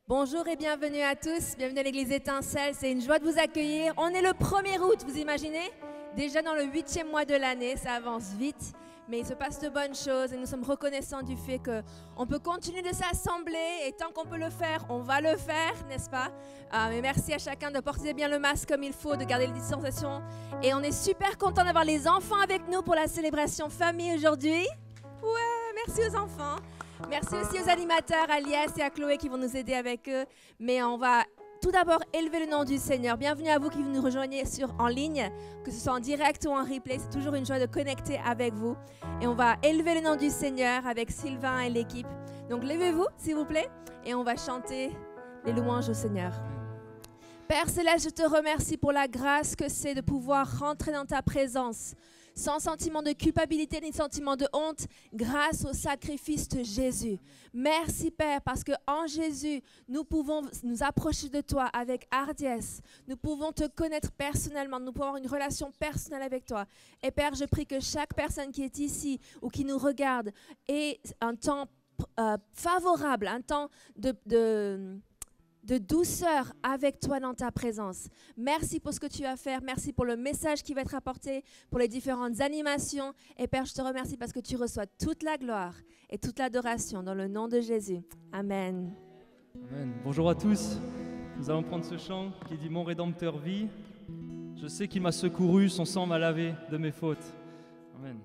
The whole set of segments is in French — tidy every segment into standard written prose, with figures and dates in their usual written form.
Bonjour et bienvenue à tous, bienvenue à l'église Étincelle, c'est une joie de vous accueillir. On est le 1er août, vous imaginez? Déjà dans le 8e mois de l'année, ça avance vite, mais il se passe de bonnes choses et nous sommes reconnaissants du fait qu'on peut continuer de s'assembler et tant qu'on peut le faire, on va le faire, n'est-ce pas? Mais merci à chacun de porter bien le masque comme il faut, de garder les distanciations et on est super content d'avoir les enfants avec nous pour la célébration famille aujourd'hui. Ouais, merci aux enfants. Merci aussi aux animateurs, à Lias et à Chloé qui vont nous aider avec eux. Mais on va tout d'abord élever le nom du Seigneur. Bienvenue à vous qui nous rejoignez en ligne, que ce soit en direct ou en replay. C'est toujours une joie de connecter avec vous. Et on va élever le nom du Seigneur avec Sylvain et l'équipe. Donc levez-vous, s'il vous plaît, et on va chanter les louanges au Seigneur. Père Céleste, je te remercie pour la grâce que c'est de pouvoir rentrer dans ta présence sans sentiment de culpabilité ni sentiment de honte, grâce au sacrifice de Jésus. Merci Père, parce qu'en Jésus, nous pouvons nous approcher de toi avec hardiesse. Nous pouvons te connaître personnellement, nous pouvons avoir une relation personnelle avec toi. Et Père, je prie que chaque personne qui est ici ou qui nous regarde ait un temps favorable, un temps de douceur avec toi dans ta présence. Merci pour ce que tu vas faire. Merci pour le message qui va être apporté, pour les différentes animations. Et Père, je te remercie parce que tu reçois toute la gloire et toute l'adoration dans le nom de Jésus. Amen. Amen. Bonjour à tous. Nous allons prendre ce chant qui dit « Mon Rédempteur vit. Je sais qu'il m'a secouru, son sang m'a lavé de mes fautes. » Amen.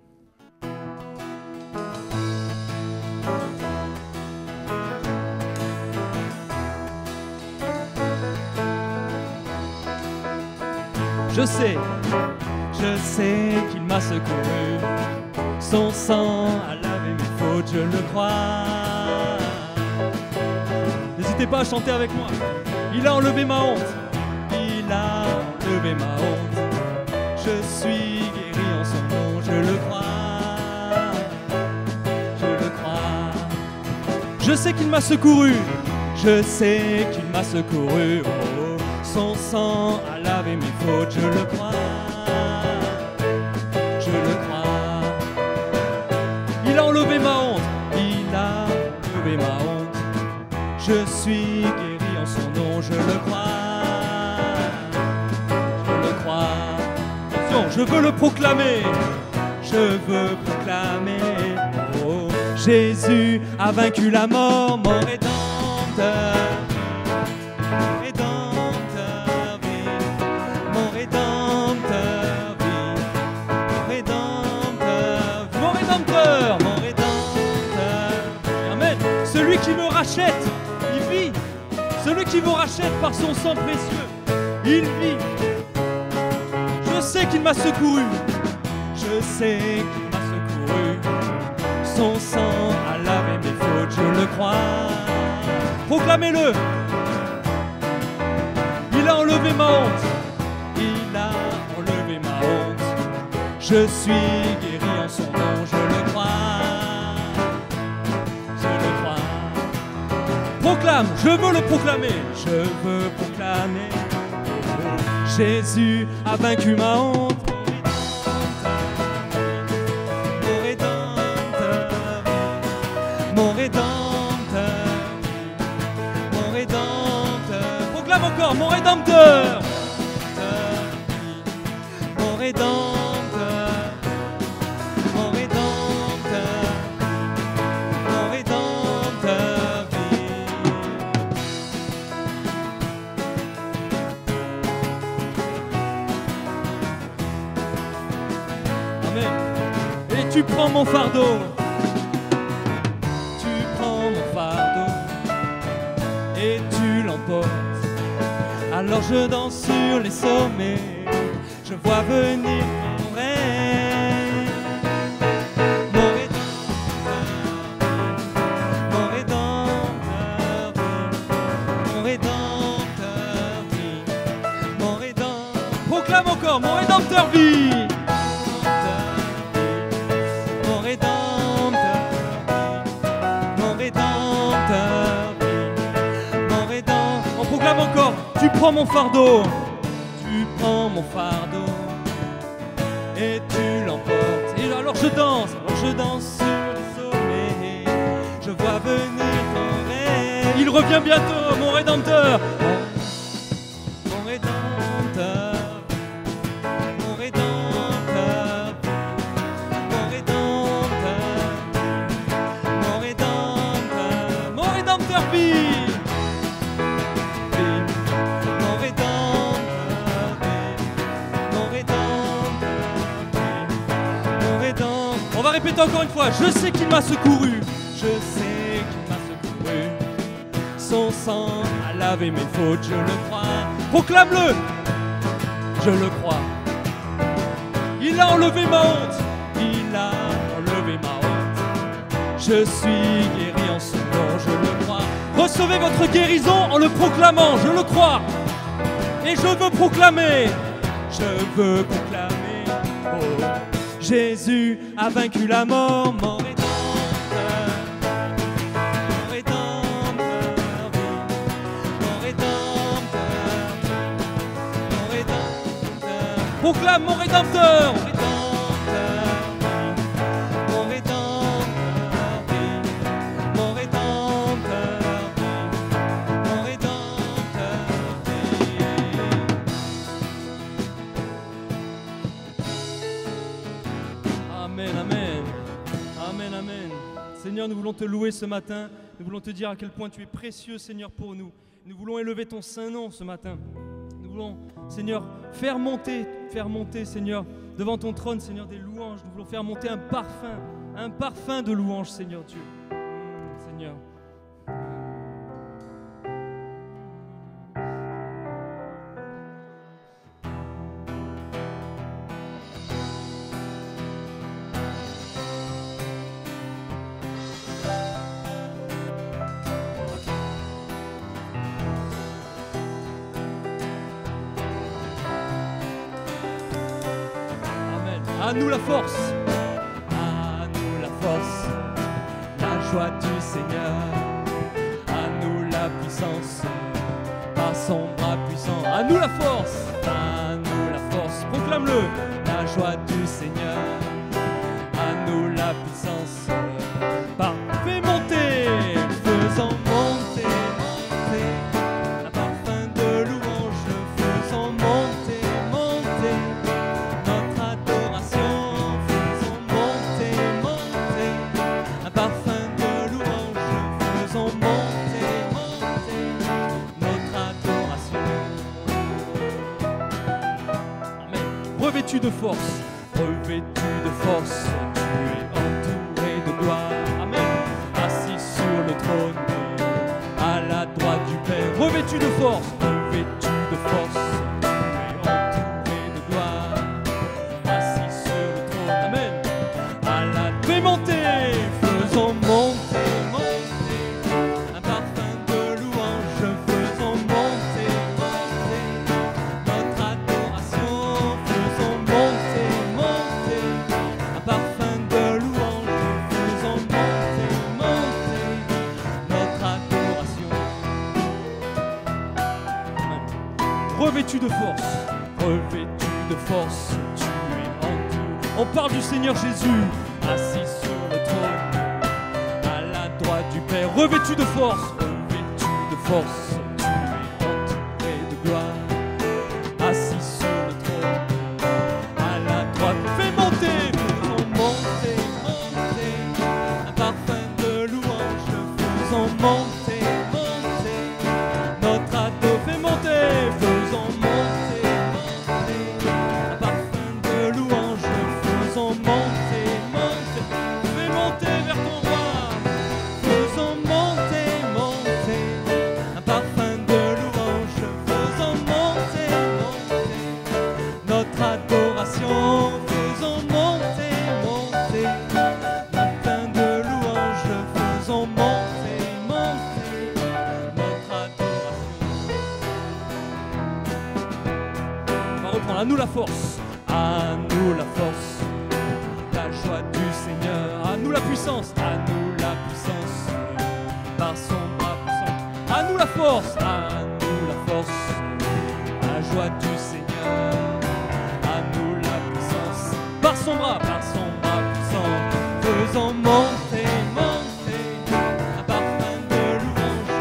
Je sais qu'il m'a secouru, son sang a lavé mes fautes, je le crois. N'hésitez pas à chanter avec moi. Il a enlevé ma honte, il a enlevé ma honte. Je suis guéri en son nom, je le crois. Je le crois. Je sais qu'il m'a secouru, je sais qu'il m'a secouru. Oh, son sang a lavé mes fautes, je le crois. Je le crois. Il a enlevé ma honte, il a enlevé ma honte. Je suis guéri en son nom, je le crois. Je le crois. Attention, je veux le proclamer. Je veux proclamer. Oh, Jésus a vaincu la mort, mon Rédempteur. Qui me rachète, il vit. Celui qui vous rachète par son sang précieux, il vit. Je sais qu'il m'a secouru. Je sais qu'il m'a secouru. Son sang a lavé mes fautes, je le crois. Proclamez-le. Il a enlevé ma honte. Il a enlevé ma honte. Je suis guéri en son nom, je le crois. Proclame, je veux le proclamer, je veux proclamer. Jésus a vaincu ma honte. Mon Rédempteur, mon Rédempteur, mon Rédempteur. Proclame encore, mon Rédempteur, mon Rédempteur. Tu prends mon fardeau, tu prends mon fardeau et tu l'emportes. Alors je danse sur les sommets, je vois venir mon règne. Mon Rédempteur, mon Rédempteur vit, mon Rédempteur. Proclame encore, mon Rédempteur vit. Encore, tu prends mon fardeau, tu prends mon fardeau et tu l'emportes. Et alors je danse sur les sommets, je vois venir ton règne. Il reviens bientôt, mon Rédempteur. Mon Rédempteur, mon Rédempteur, mon Rédempteur, mon Rédempteur, mon Rédempteur vit. Mon Rédempteur vit, mon Rédempteur vit, mon Rédempteur. On va répéter encore une fois. Je sais qu'il m'a secouru, je sais qu'il m'a secouru. Son sang a lavé mes fautes, je le crois. Proclame-le, je le crois. Il a enlevé ma honte, il a enlevé ma honte. Je suis guéri en son nom, je le crois. Recevez votre guérison en le proclamant, je le crois. Et je veux proclamer, oh, Jésus a vaincu la mort, mon Rédempteur, mon Rédempteur vit, mon Rédempteur, mon Rédempteur. Proclame mon Rédempteur, mon Rédempteur vit, mon Rédempteur vit, mon Rédempteur vit, mon Rédempteur vit. Amen, amen, amen, amen. Seigneur, nous voulons te louer ce matin. Nous voulons te dire à quel point tu es précieux, Seigneur, pour nous. Nous voulons élever ton saint nom ce matin. Nous voulons, Seigneur, faire monter, Seigneur, devant ton trône, Seigneur, des louanges. Nous voulons faire monter un parfum de louanges, Seigneur Dieu. Seigneur. À nous la force, à nous la force, la joie du Seigneur, à nous la puissance, par son bras puissant, à nous la force, proclame-le, la joie du Seigneur, à nous la puissance, par fais monter, faisant monter, un parfum de louange, faisant monter, notre adoration, faisons monter, un parfum de louange, faisons monter, notre adoration. Amen. Revêtu de force, tu es entouré de gloire. Amen. Assis sur le trône, à la droite du Père, revêtu de force, tu es entouré de gloire. Assis sur le trône, amen. À la fais monter, faisons monter, un parfum de louange, faisons monter, notre adoration, faisons monter, un parfum de louange, faisons monter, notre adoration. Amen. Revêtu de force, tu es entouré. On parle du Seigneur Jésus, assis sur le trône, à la droite du Père, revêtu de force, tu es entouré de gloire, assis sur le trône, à la droite, fais monter, faisons monter, un parfum de louange, faisons monter, notre ado, fais monter, faisons monter, un parfum de louange, faisons monter, fais monter vers ton roi, faisons monter, un parfum de louange, faisons monter, notre adoration, faisons monter, un parfum de louange, faisons monter, notre adoration. On va reprendre, à nous la force, la joie du Seigneur, à nous la puissance, par son bras puissant, à nous la force, la joie du Seigneur, à nous la puissance, par son bras puissant, faisons monter, un parfum de louange,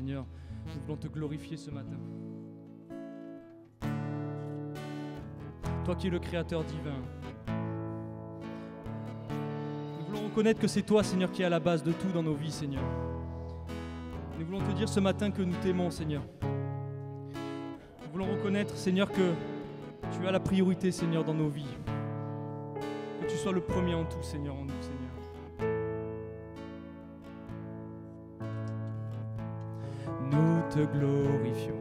Seigneur. Nous voulons te glorifier ce matin. Toi qui es le Créateur divin. Nous voulons reconnaître que c'est toi, Seigneur, qui est à la base de tout dans nos vies, Seigneur. Nous voulons te dire ce matin que nous t'aimons, Seigneur. Nous voulons reconnaître, Seigneur, que tu as la priorité, Seigneur, dans nos vies. Que tu sois le premier en tout, Seigneur, en nous, Seigneur. Nous te glorifions,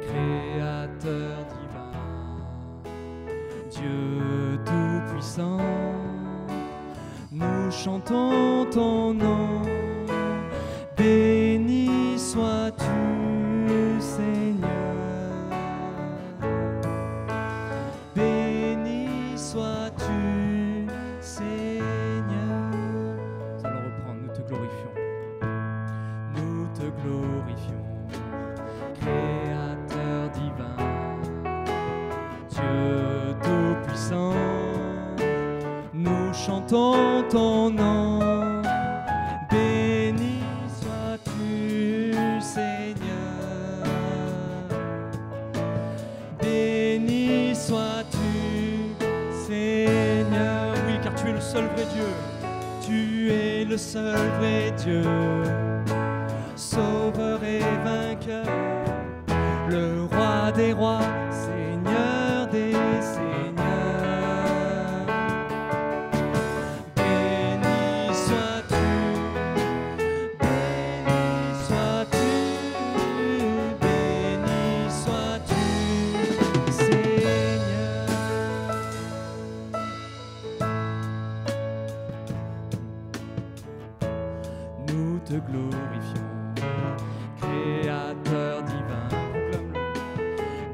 Créateur divin, Dieu tout-puissant. Nous chantons ton nom, béni sois-tu, Seigneur. Béni sois-tu, Seigneur. Nous allons reprendre, nous te glorifions. Nous te glorifions, Créateur divin, Dieu tout-puissant. Nous chantons ton nom, béni sois-tu, Seigneur. Béni sois-tu, Seigneur. Oui, car tu es le seul vrai Dieu. Tu es le seul vrai Dieu. Sauveur et vainqueur, le roi des rois, Seigneur des seigneurs. Béni sois-tu, béni sois-tu, béni sois-tu, Seigneur. Nous te glorifions, Créateur divin, proclame-le.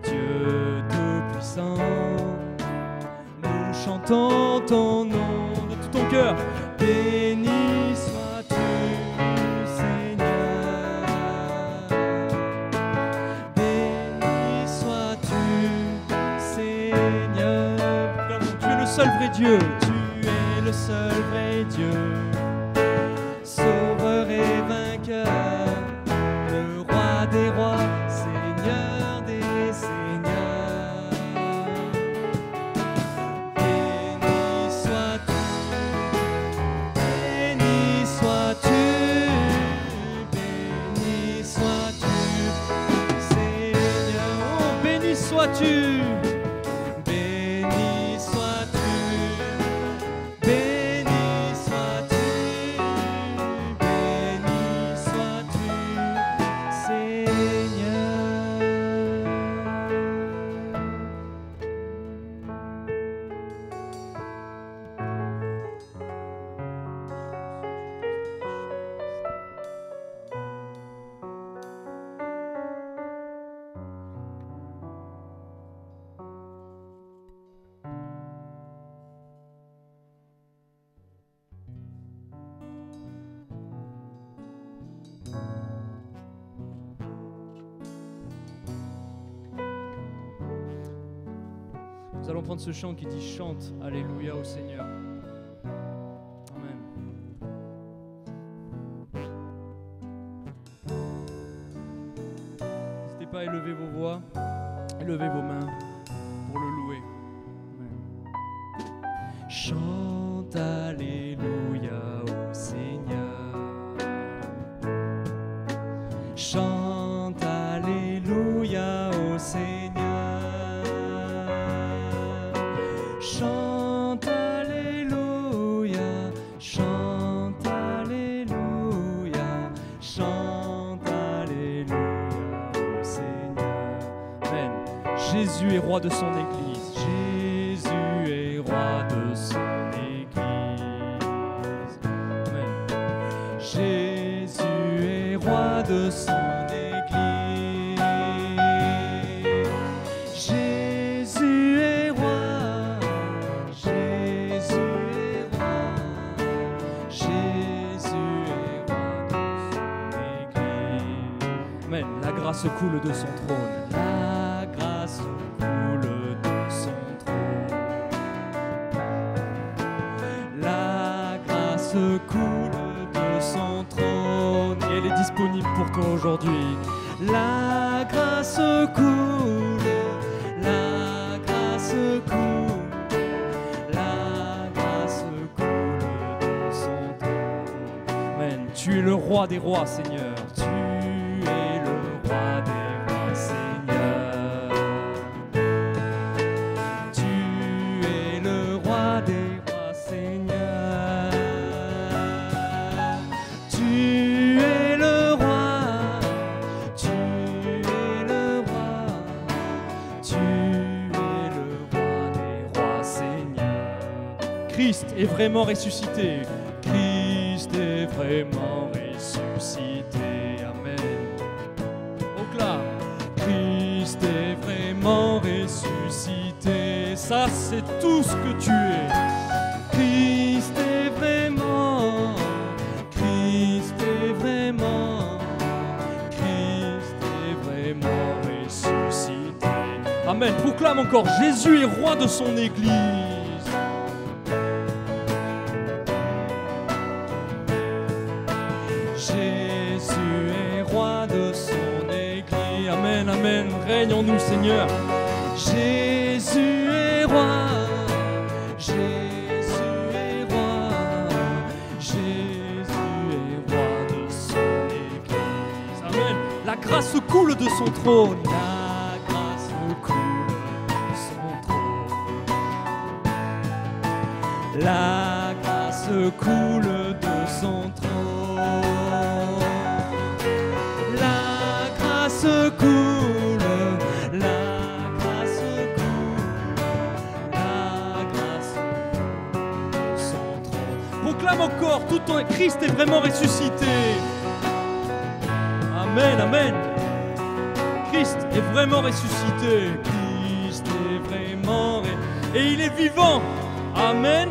Dieu tout-puissant, nous chantons ton nom de tout ton cœur. Béni sois-tu, Seigneur. Béni sois-tu, Seigneur. Proclame-le. Tu es le seul vrai Dieu. Tu es le seul vrai Dieu. Sauveur et vainqueur, le roi des rois, Seigneur des seigneurs. Béni sois-tu, béni sois-tu, béni sois-tu, Seigneur. Oh, béni sois-tu. Béni sois-tu, béni sois-tu, béni sois-tu, Seigneur. Nous allons prendre ce chant qui dit « Chante, Alléluia au Seigneur ». Amen. N'hésitez pas à élever vos voix, élevez vos mains pour le louer. Amen. Chante, Alléluia au Seigneur. Chante, Alléluia au Seigneur. Chante Alléluia, chante Alléluia, chante Alléluia au Seigneur. Amen. Jésus est roi de son Église. Jésus est roi de son Église. Amen. Jésus est roi de son Église. Jésus est roi. La grâce coule de son trône. La grâce coule de son trône. La grâce coule de son trône. trône et elle est disponible pour toi aujourd'hui. La grâce coule, la grâce coule, la grâce coule de son trône. Amen. Tu es le roi des rois, Seigneur. Tu es le roi des rois, Seigneur. Tu es le roi des rois, Seigneur. Tu es le roi, tu es le roi, tu es le roi des rois, Seigneur. Christ est vraiment ressuscité. Christ est vraiment ressuscité. Amen. Proclame. Christ est vraiment ressuscité. Ça, c'est tout ce que tu es. Christ est vraiment. Christ est vraiment. Christ est vraiment ressuscité. Amen. Proclame encore. Jésus est roi de son Église. Jésus est roi de son Église. Amen, amen. Règne en nous, Seigneur. Jésus est roi. Jésus est roi. Jésus est roi de son Église. Amen. La grâce coule de son trône. La grâce coule de son trône. La grâce coule de son trône. La grâce coule, la grâce coule, la grâce coule de son trône. Proclame encore, tout ton Christ est vraiment ressuscité. Amen, amen. Christ est vraiment ressuscité. Christ est vraiment et il est vivant. Amen.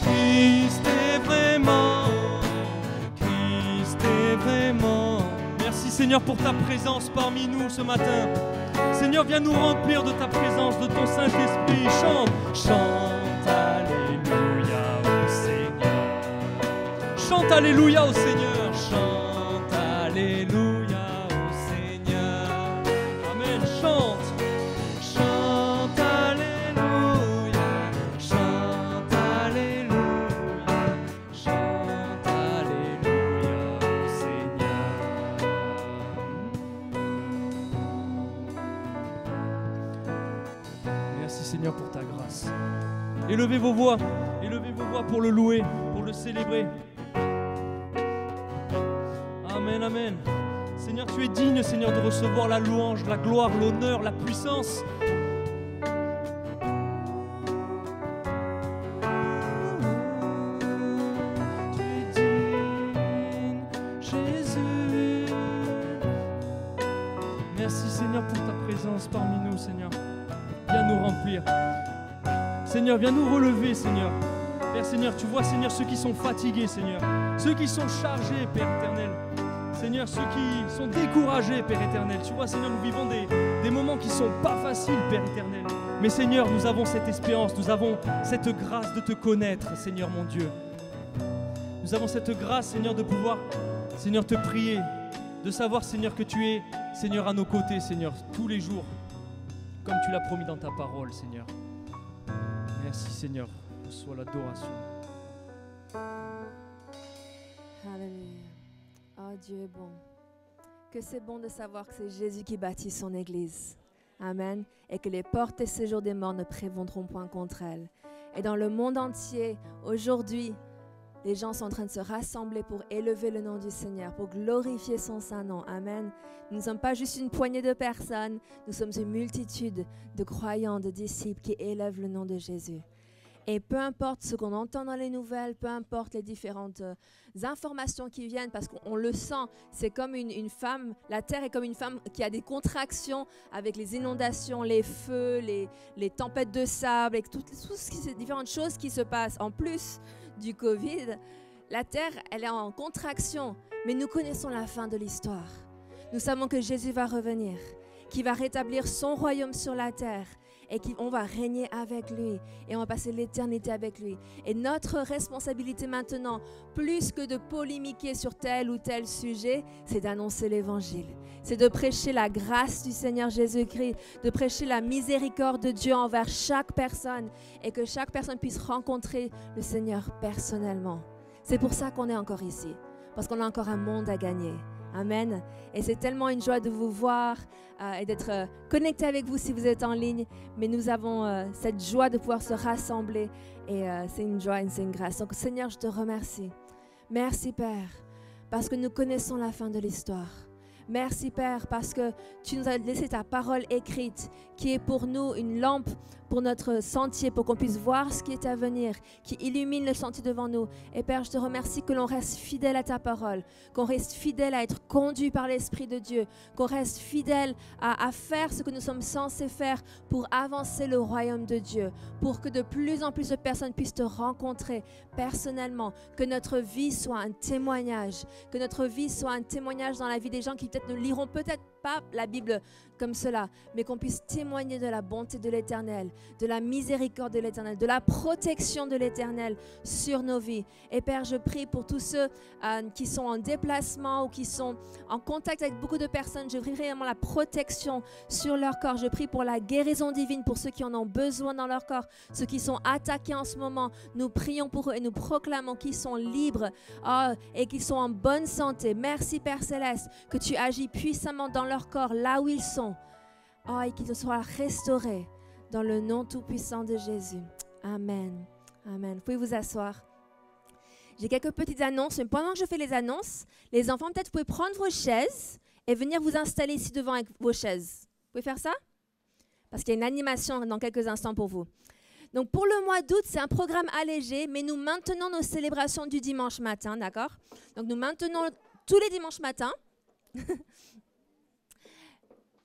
Christ est vraiment. Christ est vraiment. Merci Seigneur pour ta présence parmi nous ce matin. Seigneur, viens nous remplir de ta présence, de ton Saint-Esprit. Chante, chante Alléluia au Seigneur. Chante Alléluia au Seigneur. Chante Alléluia au Seigneur. Amen. Chante. Chante Alléluia. Chante Alléluia. Chante Alléluia au Seigneur. Merci Seigneur pour ta grâce. Élevez vos voix pour le louer, pour le célébrer. Amen, amen. Seigneur, tu es digne, Seigneur, de recevoir la louange, la gloire, l'honneur, la puissance. Tu es digne, Jésus. Merci, Seigneur, pour ta présence parmi nous, Seigneur. Viens nous remplir. Seigneur, viens nous relever, Seigneur. Père Seigneur, tu vois, Seigneur, ceux qui sont fatigués, Seigneur. Ceux qui sont chargés, Père éternel. Seigneur, ceux qui sont découragés, Père éternel. Tu vois, Seigneur, nous vivons des moments qui ne sont pas faciles, Père éternel. Mais Seigneur, nous avons cette espérance, nous avons cette grâce de te connaître, Seigneur mon Dieu. Nous avons cette grâce, Seigneur, de pouvoir, Seigneur, te prier. De savoir, Seigneur, que tu es, Seigneur, à nos côtés, Seigneur, tous les jours. Comme tu l'as promis dans ta parole, Seigneur. Merci, Seigneur. Reçois l'adoration. Alléluia. Oh, Dieu est bon. Que c'est bon de savoir que c'est Jésus qui bâtit son Église. Amen. Et que les portes et séjours des morts ne prévaudront point contre elle. Et dans le monde entier, aujourd'hui, les gens sont en train de se rassembler pour élever le nom du Seigneur, pour glorifier son saint nom. Amen. Nous ne sommes pas juste une poignée de personnes, nous sommes une multitude de croyants, de disciples qui élèvent le nom de Jésus. Et peu importe ce qu'on entend dans les nouvelles, peu importe les différentes informations qui viennent, parce qu'on le sent, c'est comme une femme, la terre est comme une femme qui a des contractions avec les inondations, les feux, les tempêtes de sable, et toutes ces différentes choses qui se passent. En plus du Covid, la terre, elle est en contraction, mais nous connaissons la fin de l'histoire. Nous savons que Jésus va revenir, qu'il va rétablir son royaume sur la terre, et qu'on va régner avec lui et on va passer l'éternité avec lui. Et notre responsabilité maintenant, plus que de polémiquer sur tel ou tel sujet, c'est d'annoncer l'évangile. C'est de prêcher la grâce du Seigneur Jésus-Christ, de prêcher la miséricorde de Dieu envers chaque personne et que chaque personne puisse rencontrer le Seigneur personnellement. C'est pour ça qu'on est encore ici, parce qu'on a encore un monde à gagner. Amen. Et c'est tellement une joie de vous voir et d'être connecté avec vous si vous êtes en ligne. Mais nous avons cette joie de pouvoir se rassembler et c'est une joie et c'est une grâce. Donc Seigneur, je te remercie. Merci Père, parce que nous connaissons la fin de l'histoire. Merci Père, parce que tu nous as laissé ta parole écrite, qui est pour nous une lampe pour notre sentier, pour qu'on puisse voir ce qui est à venir, qui illumine le sentier devant nous. Et Père, je te remercie que l'on reste fidèle à ta parole, qu'on reste fidèle à être conduit par l'Esprit de Dieu, qu'on reste fidèle à faire ce que nous sommes censés faire pour avancer le royaume de Dieu, pour que de plus en plus de personnes puissent te rencontrer personnellement, que notre vie soit un témoignage, que notre vie soit un témoignage dans la vie des gens qui peut-être ne liront peut-être pas la Bible comme cela, mais qu'on puisse témoigner de la bonté de l'Éternel, de la miséricorde de l'Éternel, de la protection de l'Éternel sur nos vies. Et Père, je prie pour tous ceux qui sont en déplacement ou qui sont en contact avec beaucoup de personnes. Je prie vraiment la protection sur leur corps. Je prie pour la guérison divine pour ceux qui en ont besoin dans leur corps, ceux qui sont attaqués en ce moment. Nous prions pour eux et nous proclamons qu'ils sont libres et qu'ils sont en bonne santé. Merci Père Céleste, que tu agis puissamment dans leur corps, là où ils sont. Et qu'ils soient restaurés dans le nom tout-puissant de Jésus. Amen. Amen. Vous pouvez vous asseoir. J'ai quelques petites annonces, mais pendant que je fais les annonces, les enfants, peut-être vous pouvez prendre vos chaises et venir vous installer ici devant avec vos chaises. Vous pouvez faire ça? Parce qu'il y a une animation dans quelques instants pour vous. Donc pour le mois d'août, c'est un programme allégé, mais nous maintenons nos célébrations du dimanche matin, d'accord? Donc nous maintenons tous les dimanches matins.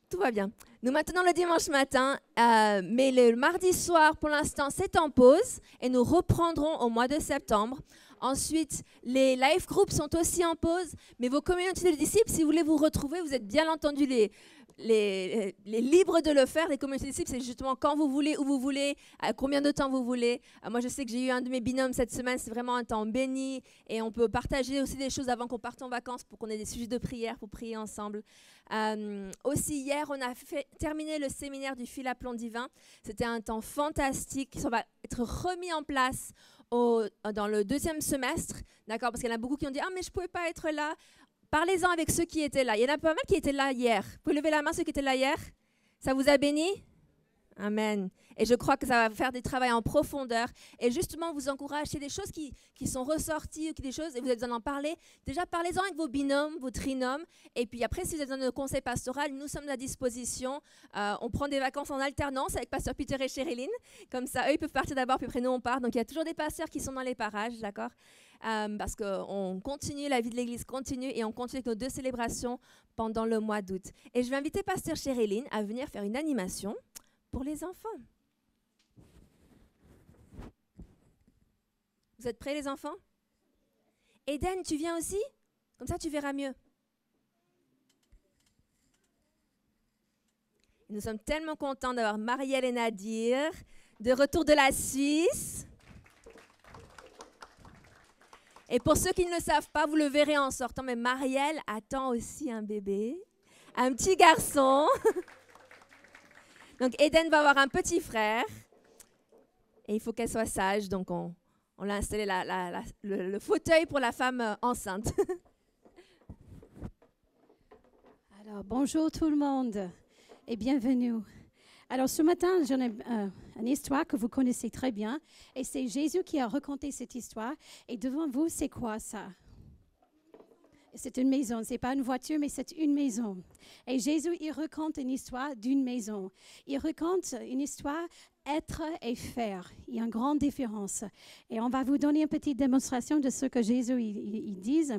Tout va bien. Nous maintenons le dimanche matin, mais le mardi soir, pour l'instant, c'est en pause et nous reprendrons au mois de septembre. Ensuite, les life groups sont aussi en pause, mais vos communautés de disciples, si vous voulez vous retrouver, vous êtes bien entendu les libres de le faire. Les communautés de disciples, c'est justement quand vous voulez, où vous voulez, à combien de temps vous voulez. Moi, je sais que j'ai eu un de mes binômes cette semaine. C'est vraiment un temps béni. Et on peut partager aussi des choses avant qu'on parte en vacances pour qu'on ait des sujets de prière, pour prier ensemble. Aussi, hier, on a terminé le séminaire du fil à plomb divin. C'était un temps fantastique. Ça va être remis en place dans le deuxième semestre. D'accord? Parce qu'il y en a beaucoup qui ont dit « Ah, mais je ne pouvais pas être là ». Parlez-en avec ceux qui étaient là. Il y en a pas mal qui étaient là hier. Vous pouvez lever la main ceux qui étaient là hier? Ça vous a béni? Amen. Et je crois que ça va faire des travaux en profondeur. Et justement, vous encourage. C'est des choses qui sont ressorties, ou des choses, et vous avez besoin d'en parler. Déjà, parlez-en avec vos binômes, vos trinômes. Et puis après, si vous avez besoin de conseil pastoral, nous sommes à disposition. On prend des vacances en alternance avec Pasteur Peter et Sherilyn. Comme ça, eux, ils peuvent partir d'abord, puis après, nous, on part. Donc, il y a toujours des pasteurs qui sont dans les parages, d'accord? Parce qu'on continue, la vie de l'Église continue, et on continue avec nos 2 célébrations pendant le mois d'août. Et je vais inviter Pasteur Sherilyn à venir faire une animation pour les enfants. Vous êtes prêts, les enfants? Eden, tu viens aussi? Comme ça, tu verras mieux. Nous sommes tellement contents d'avoir Marielle et Nadir de retour de la Suisse. Et pour ceux qui ne le savent pas, vous le verrez en sortant, mais Marielle attend aussi un bébé, un petit garçon. Donc Eden va avoir un petit frère et il faut qu'elle soit sage, donc on l'a installé le fauteuil pour la femme enceinte. Alors, bonjour tout le monde et bienvenue. Alors, ce matin, j'en ai une histoire que vous connaissez très bien et c'est Jésus qui a raconté cette histoire. Et devant vous, c'est quoi ça? C'est une maison, ce n'est pas une voiture, mais c'est une maison. Et Jésus, il raconte une histoire d'une maison. Il raconte une histoire être et faire. Il y a une grande différence. Et on va vous donner une petite démonstration de ce que Jésus il dit.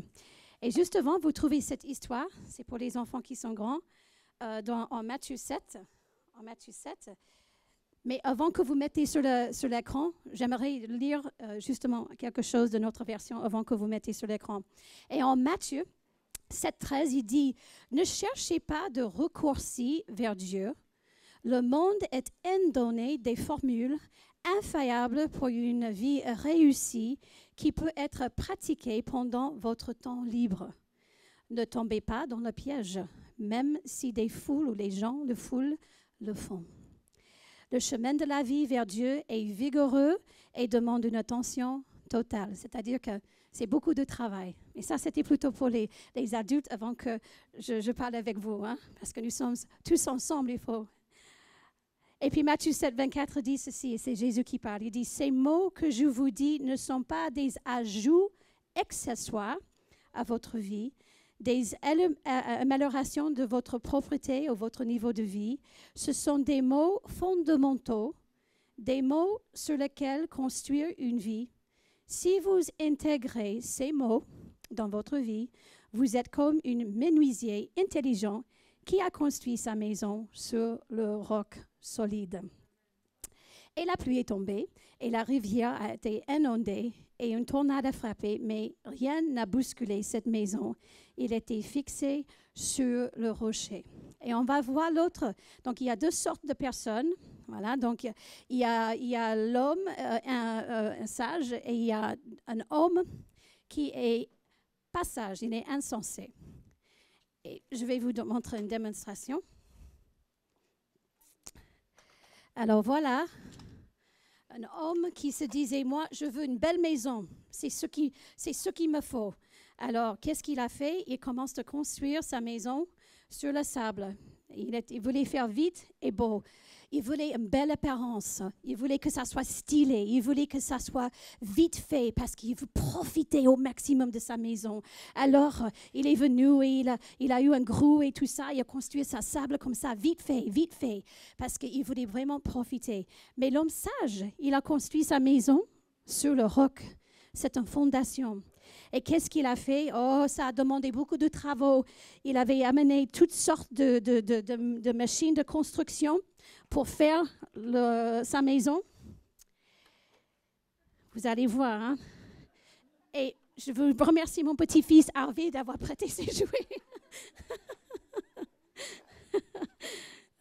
Et juste avant, vous trouvez cette histoire, c'est pour les enfants qui sont grands, en Matthieu 7. En Matthieu 7. Mais avant que vous mettez sur l'écran, j'aimerais lire justement quelque chose de notre version avant que vous mettez sur l'écran. Et en Matthieu 7, 13, il dit « Ne cherchez pas de raccourci vers Dieu. Le monde est indonné des formules infaillibles pour une vie réussie qui peut être pratiquée pendant votre temps libre. Ne tombez pas dans le piège, même si des foules ou les gens le font. Le chemin de la vie vers Dieu est vigoureux et demande une attention totale. C'est-à-dire que c'est beaucoup de travail. Et ça, c'était plutôt pour les adultes avant que je parle avec vous, hein, parce que nous sommes tous ensemble, il faut. Et puis Matthieu 7, 24 dit ceci, et c'est Jésus qui parle. Il dit, « Ces mots que je vous dis ne sont pas des ajouts accessoires à votre vie, des améliorations de votre propreté ou votre niveau de vie. Ce sont des mots fondamentaux, des mots sur lesquels construire une vie. Si vous intégrez ces mots dans votre vie, vous êtes comme un menuisier intelligent qui a construit sa maison sur le roc solide. Et la pluie est tombée, et la rivière a été inondée, et une tornade a frappé, mais rien n'a bousculé cette maison. Il était fixé sur le rocher. Et on va voir l'autre. Donc, il y a deux sortes de personnes. Voilà, donc il y a l'homme, un sage, et il y a un homme qui est pas sage, il est insensé. Et je vais vous montrer une démonstration. Alors voilà, un homme qui se disait, moi, je veux une belle maison, c'est ce qu'il me faut. Alors, qu'est-ce qu'il a fait? Il commence à construire sa maison sur le sable. Il voulait faire vite et beau. Il voulait une belle apparence. Il voulait que ça soit stylé. Il voulait que ça soit vite fait parce qu'il veut profiter au maximum de sa maison. Alors, il est venu et il a eu un grou et tout ça. Il a construit sa sable comme ça, vite fait, parce qu'il voulait vraiment profiter. Mais l'homme sage, il a construit sa maison sur le roc. C'est une fondation. Et qu'est-ce qu'il a fait? Oh, ça a demandé beaucoup de travaux. Il avait amené toutes sortes de machines de construction pour faire sa maison. Vous allez voir. Hein? Et je veux remercier mon petit-fils Harvey d'avoir prêté ses jouets.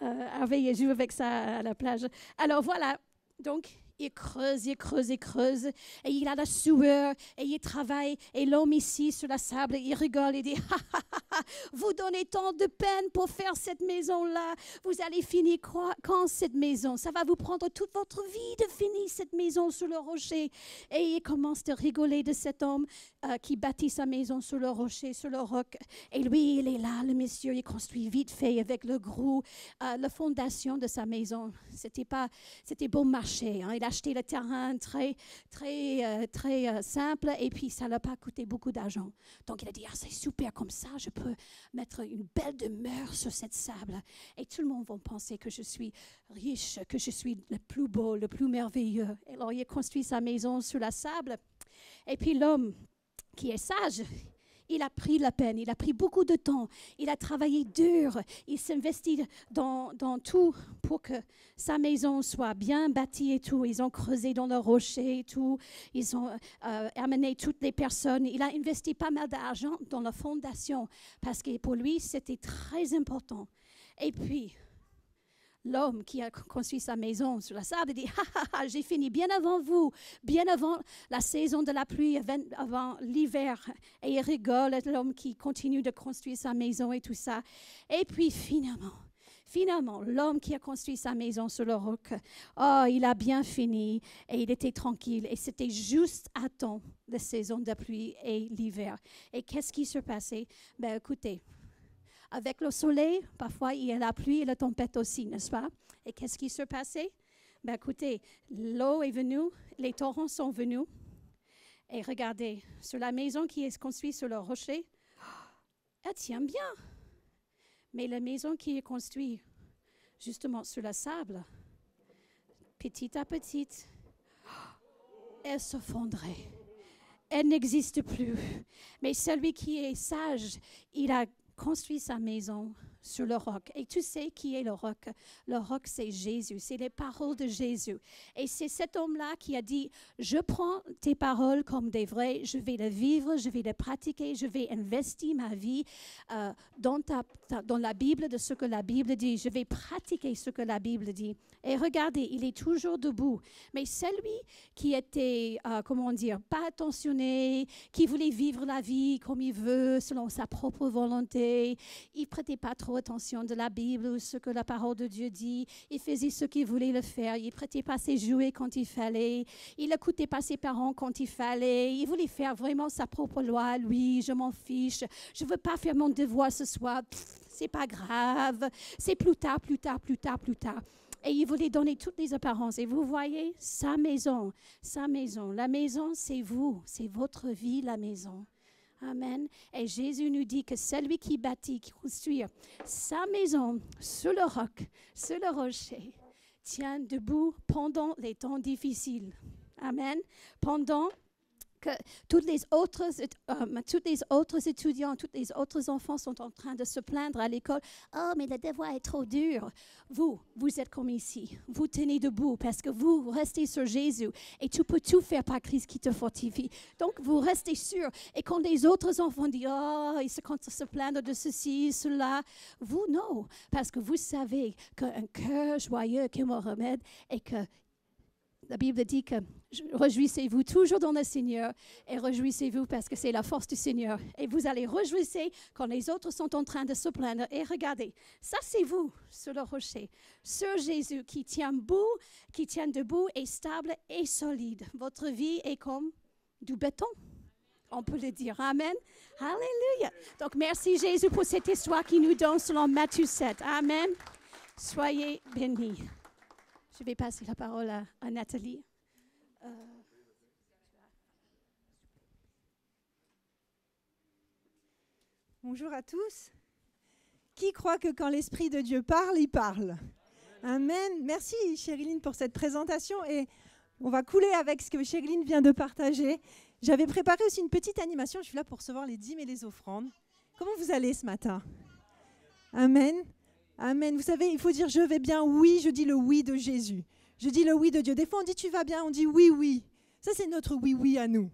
Harvey, il joue avec ça à la plage. Alors voilà, donc il creuse. Et il a la sueur, et il travaille. Et l'homme ici, sur la sable, il rigole, il dit, vous donnez tant de peine pour faire cette maison-là. Vous allez finir quand cette maison? Ça va vous prendre toute votre vie de finir cette maison sur le rocher. Et il commence à rigoler de cet homme qui bâtit sa maison sur le rocher, sur le roc. Et lui, il est là, le monsieur, il construit vite fait avec le grou, la fondation de sa maison. C'était bon marché. Hein. Il a acheté le terrain très simple et puis ça n'a pas coûté beaucoup d'argent. Donc il a dit, c'est super comme ça, je peux mettre une belle demeure sur cette sable. Et tout le monde va penser que je suis riche, que je suis le plus beau, le plus merveilleux. Et alors il a construit sa maison sur la sable. Et puis l'homme qui est sage, il a pris la peine, il a pris beaucoup de temps, il a travaillé dur, il s'investit dans tout pour que sa maison soit bien bâtie et tout. Ils ont creusé dans le rocher et tout, ils ont amené toutes les personnes. Il a investi pas mal d'argent dans la fondation parce que pour lui, c'était très important. Et puis, l'homme qui a construit sa maison sur la sable dit, j'ai fini bien avant vous, bien avant la saison de la pluie, avant l'hiver. Et il rigole, l'homme qui continue de construire sa maison et tout ça. Et puis finalement, l'homme qui a construit sa maison sur le roc, il a bien fini et il était tranquille. Et c'était juste à temps la saison de la pluie et l'hiver. Et qu'est-ce qui s'est passé? Ben écoutez, avec le soleil, parfois il y a la pluie et la tempête aussi, n'est-ce pas? Et qu'est-ce qui s'est passé? Ben écoutez, l'eau est venue, les torrents sont venus. Et regardez, sur la maison qui est construite sur le rocher, elle tient bien. Mais la maison qui est construite justement sur le sable, petit à petit, elle s'effondrait. Elle n'existe plus. Mais celui qui est sage, il a construit sa maison sur le roc. Et tu sais qui est le roc? Le roc, c'est Jésus. C'est les paroles de Jésus. Et c'est cet homme-là qui a dit, je prends tes paroles comme des vraies, je vais les vivre, je vais les pratiquer, je vais investir ma vie dans la Bible, de ce que la Bible dit. Je vais pratiquer ce que la Bible dit. Et regardez, il est toujours debout. Mais celui qui était, pas attentionné, qui voulait vivre la vie comme il veut, selon sa propre volonté, il ne prêtait pas trop attention de la Bible ou ce que la parole de Dieu dit. Il faisait ce qu'il voulait le faire. Il ne prêtait pas ses jouets quand il fallait. Il n'écoutait pas ses parents quand il fallait. Il voulait faire vraiment sa propre loi. Lui, je m'en fiche. Je ne veux pas faire mon devoir ce soir. C'est pas grave. C'est plus tard. Et il voulait donner toutes les apparences. Et vous voyez, sa maison. La maison, c'est vous. C'est votre vie, la maison. Amen. Et Jésus nous dit que celui qui bâtit, qui construit sa maison sur le roc, sur le rocher, tient debout pendant les temps difficiles. Amen. Pendant que tous les autres étudiants, tous les autres enfants sont en train de se plaindre à l'école. « Oh, mais le devoir est trop dur. » Vous êtes comme ici. Vous tenez debout parce que vous restez sur Jésus et tu peux tout faire par Christ qui te fortifie. Donc, vous restez sûr. Et quand les autres enfants disent « Oh, ils se plaignent de ceci, cela », vous, non. Parce que vous savez qu'un cœur joyeux qui me remède et que la Bible dit que réjouissez-vous toujours dans le Seigneur et réjouissez-vous parce que c'est la force du Seigneur. Et vous allez réjouir quand les autres sont en train de se plaindre. Et regardez, ça c'est vous sur le rocher, sur Jésus qui tient debout et stable et solide. Votre vie est comme du béton. On peut le dire. Amen. Alléluia. Donc merci Jésus pour cette histoire qui nous donne selon Matthieu 7. Amen. Soyez bénis. Je vais passer la parole à Nathalie. Bonjour à tous. Qui croit que quand l'Esprit de Dieu parle, il parle? Amen. Merci Chériline pour cette présentation et on va couler avec ce que Chériline vient de partager. J'avais préparé aussi une petite animation. Je suis là pour recevoir les dîmes et les offrandes. Comment vous allez ce matin? Amen. Amen. Vous savez, il faut dire « je vais bien ». Oui, je dis le oui de Jésus. Je dis le oui de Dieu. Des fois, on dit « tu vas bien », on dit « oui, oui ». Ça, c'est notre oui, oui à nous.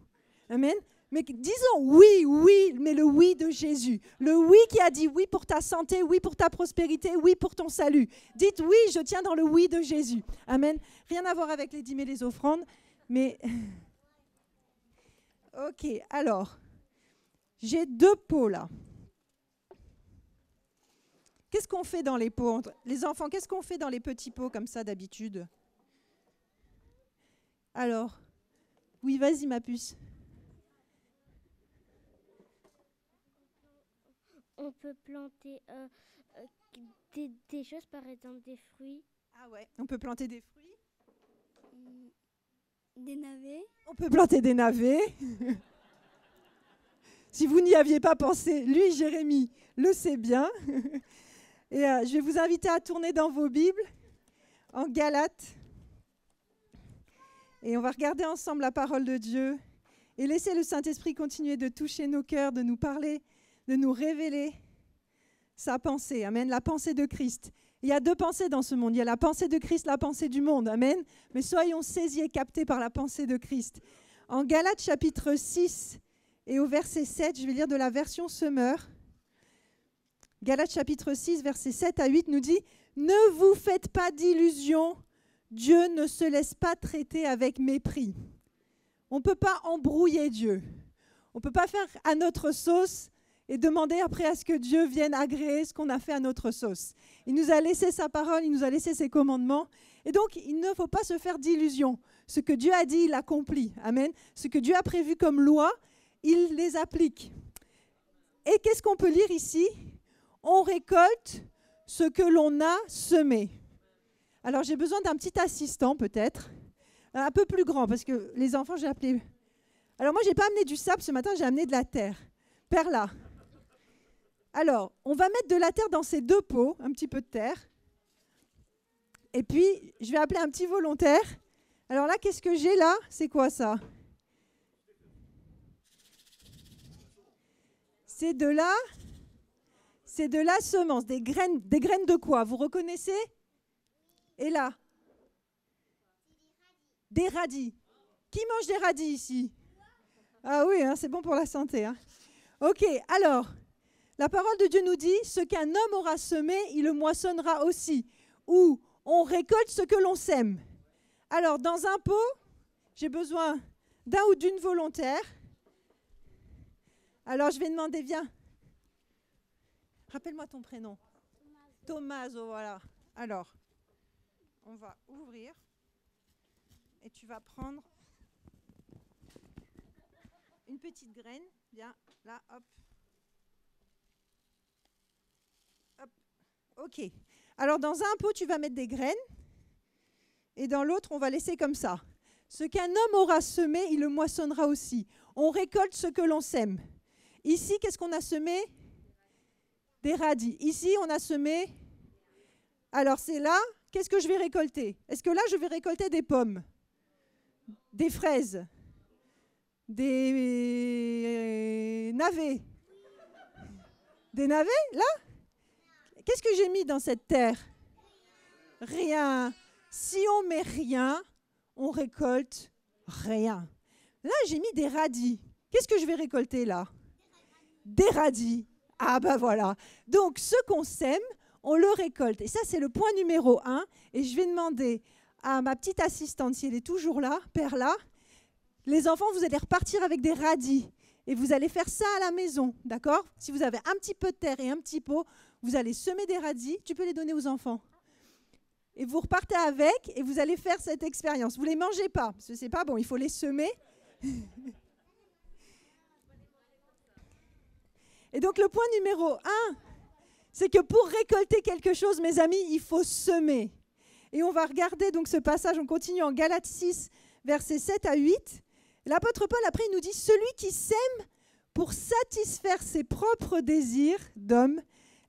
Amen. Mais disons oui, oui, mais le oui de Jésus. Le oui qui a dit oui pour ta santé, oui pour ta prospérité, oui pour ton salut. Dites oui, je tiens dans le oui de Jésus. Amen. Rien à voir avec les dîmes et les offrandes, mais... Ok, alors, j'ai 2 pots là. Qu'est-ce qu'on fait dans les pots? Les enfants, qu'est-ce qu'on fait dans les petits pots comme ça d'habitude? Alors, oui, vas-y ma puce. On peut planter des choses, par exemple des fruits. Ah ouais, on peut planter des fruits. Des navets. On peut planter des navets. Si vous n'y aviez pas pensé, lui, Jérémie, le sait bien. Et je vais vous inviter à tourner dans vos Bibles, en Galates. Et on va regarder ensemble la parole de Dieu et laisser le Saint-Esprit continuer de toucher nos cœurs, de nous parler, de nous révéler sa pensée. Amen, la pensée de Christ. Il y a 2 pensées dans ce monde. Il y a la pensée de Christ, la pensée du monde. Amen. Mais soyons saisis et captés par la pensée de Christ. En Galates chapitre 6 et au verset 7, je vais lire de la version Semeur. Galates chapitre 6, versets 7 à 8 nous dit « Ne vous faites pas d'illusions, Dieu ne se laisse pas traiter avec mépris. » On ne peut pas embrouiller Dieu. On ne peut pas faire à notre sauce et demander après à ce que Dieu vienne agréer ce qu'on a fait à notre sauce. Il nous a laissé sa parole, il nous a laissé ses commandements. Et donc, il ne faut pas se faire d'illusions. Ce que Dieu a dit, il accomplit. Amen. Ce que Dieu a prévu comme loi, il les applique. Et qu'est-ce qu'on peut lire ici? On récolte ce que l'on a semé. Alors, j'ai besoin d'un petit assistant peut-être, un peu plus grand, parce que les enfants, j'ai appelé... Alors, moi, je n'ai pas amené du sable ce matin, j'ai amené de la terre. Perla. Alors, on va mettre de la terre dans ces 2 pots, un petit peu de terre. Et puis, je vais appeler un petit volontaire. Alors là, qu'est-ce que j'ai là? C'est quoi ça? C'est de C'est de la semence, des graines de quoi? Vous reconnaissez? Et là? Des radis. Qui mange des radis ici? Ah oui, hein, c'est bon pour la santé. Hein. Ok, alors, la parole de Dieu nous dit, ce qu'un homme aura semé, il le moissonnera aussi. Ou on récolte ce que l'on sème. Alors, dans un pot, j'ai besoin d'un ou d'une volontaire. Alors, je vais demander, viens. Rappelle-moi ton prénom. Tommaso, voilà. Alors, on va ouvrir. Et tu vas prendre une petite graine. Viens, là, hop. Hop. Ok. Alors, dans un pot, tu vas mettre des graines. Et dans l'autre, on va laisser comme ça. Ce qu'un homme aura semé, il le moissonnera aussi. On récolte ce que l'on sème. Ici, qu'est-ce qu'on a semé? Des radis. Ici, on a semé... Alors, c'est là, qu'est-ce que je vais récolter? Est-ce que là, je vais récolter des pommes? Des fraises? Des navets? Des navets, là? Qu'est-ce que j'ai mis dans cette terre? Rien. Si on met rien, on récolte rien. Là, j'ai mis des radis. Qu'est-ce que je vais récolter là? Des radis. Ah ben voilà. Donc, ce qu'on sème, on le récolte. Et ça, c'est le point numéro 1. Et je vais demander à ma petite assistante, si elle est toujours là, Perla, les enfants, vous allez repartir avec des radis. Et vous allez faire ça à la maison, d'accord? Si vous avez un petit peu de terre et un petit pot, vous allez semer des radis. Tu peux les donner aux enfants. Et vous repartez avec et vous allez faire cette expérience. Vous ne les mangez pas, parce que ce n'est pas bon, il faut les semer. Et donc le point numéro 1, c'est que pour récolter quelque chose, mes amis, il faut semer. Et on va regarder donc ce passage, on continue en Galates 6, versets 7 à 8. L'apôtre Paul, après, il nous dit « Celui qui sème pour satisfaire ses propres désirs d'homme,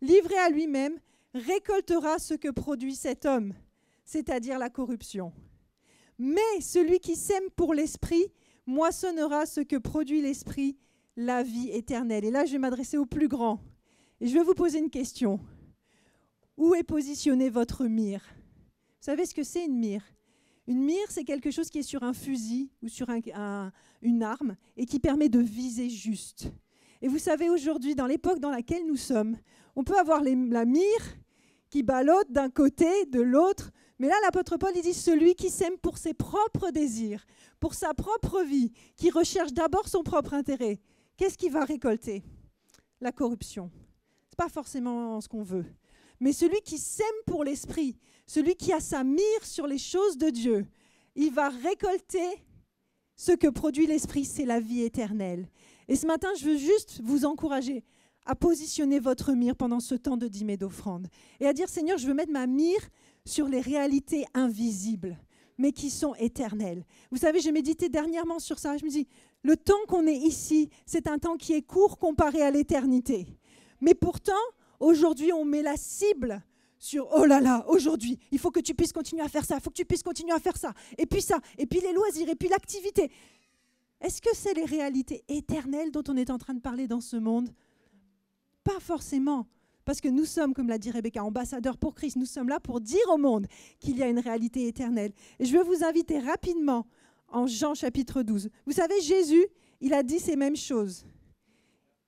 livré à lui-même, récoltera ce que produit cet homme, c'est-à-dire la corruption. Mais celui qui sème pour l'esprit moissonnera ce que produit l'esprit, la vie éternelle. » Et là, je vais m'adresser au plus grand. Et je vais vous poser une question. Où est positionnée votre mire? Vous savez ce que c'est une mire? Une mire, c'est quelque chose qui est sur un fusil ou sur une arme et qui permet de viser juste. Et vous savez, aujourd'hui, dans l'époque dans laquelle nous sommes, on peut avoir la mire qui ballotte d'un côté, de l'autre. Mais là, l'apôtre Paul, il dit, celui qui sème pour ses propres désirs, pour sa propre vie, qui recherche d'abord son propre intérêt, qu'est-ce qu'il va récolter? La corruption. Ce n'est pas forcément ce qu'on veut. Mais celui qui sème pour l'esprit, celui qui a sa mire sur les choses de Dieu, il va récolter ce que produit l'esprit, c'est la vie éternelle. Et ce matin, je veux juste vous encourager à positionner votre mire pendant ce temps de dîmer d'offrande et à dire, Seigneur, je veux mettre ma mire sur les réalités invisibles, mais qui sont éternelles. Vous savez, j'ai médité dernièrement sur ça. Je me dis, le temps qu'on est ici, c'est un temps qui est court comparé à l'éternité. Mais pourtant, aujourd'hui, on met la cible sur, oh là là, aujourd'hui, il faut que tu puisses continuer à faire ça, il faut que tu puisses continuer à faire ça, et puis les loisirs, et puis l'activité. Est-ce que c'est les réalités éternelles dont on est en train de parler dans ce monde? Pas forcément, parce que nous sommes, comme l'a dit Rebecca, ambassadeurs pour Christ. Nous sommes là pour dire au monde qu'il y a une réalité éternelle. Et je veux vous inviter rapidement en Jean chapitre 12. Vous savez, Jésus, il a dit ces mêmes choses.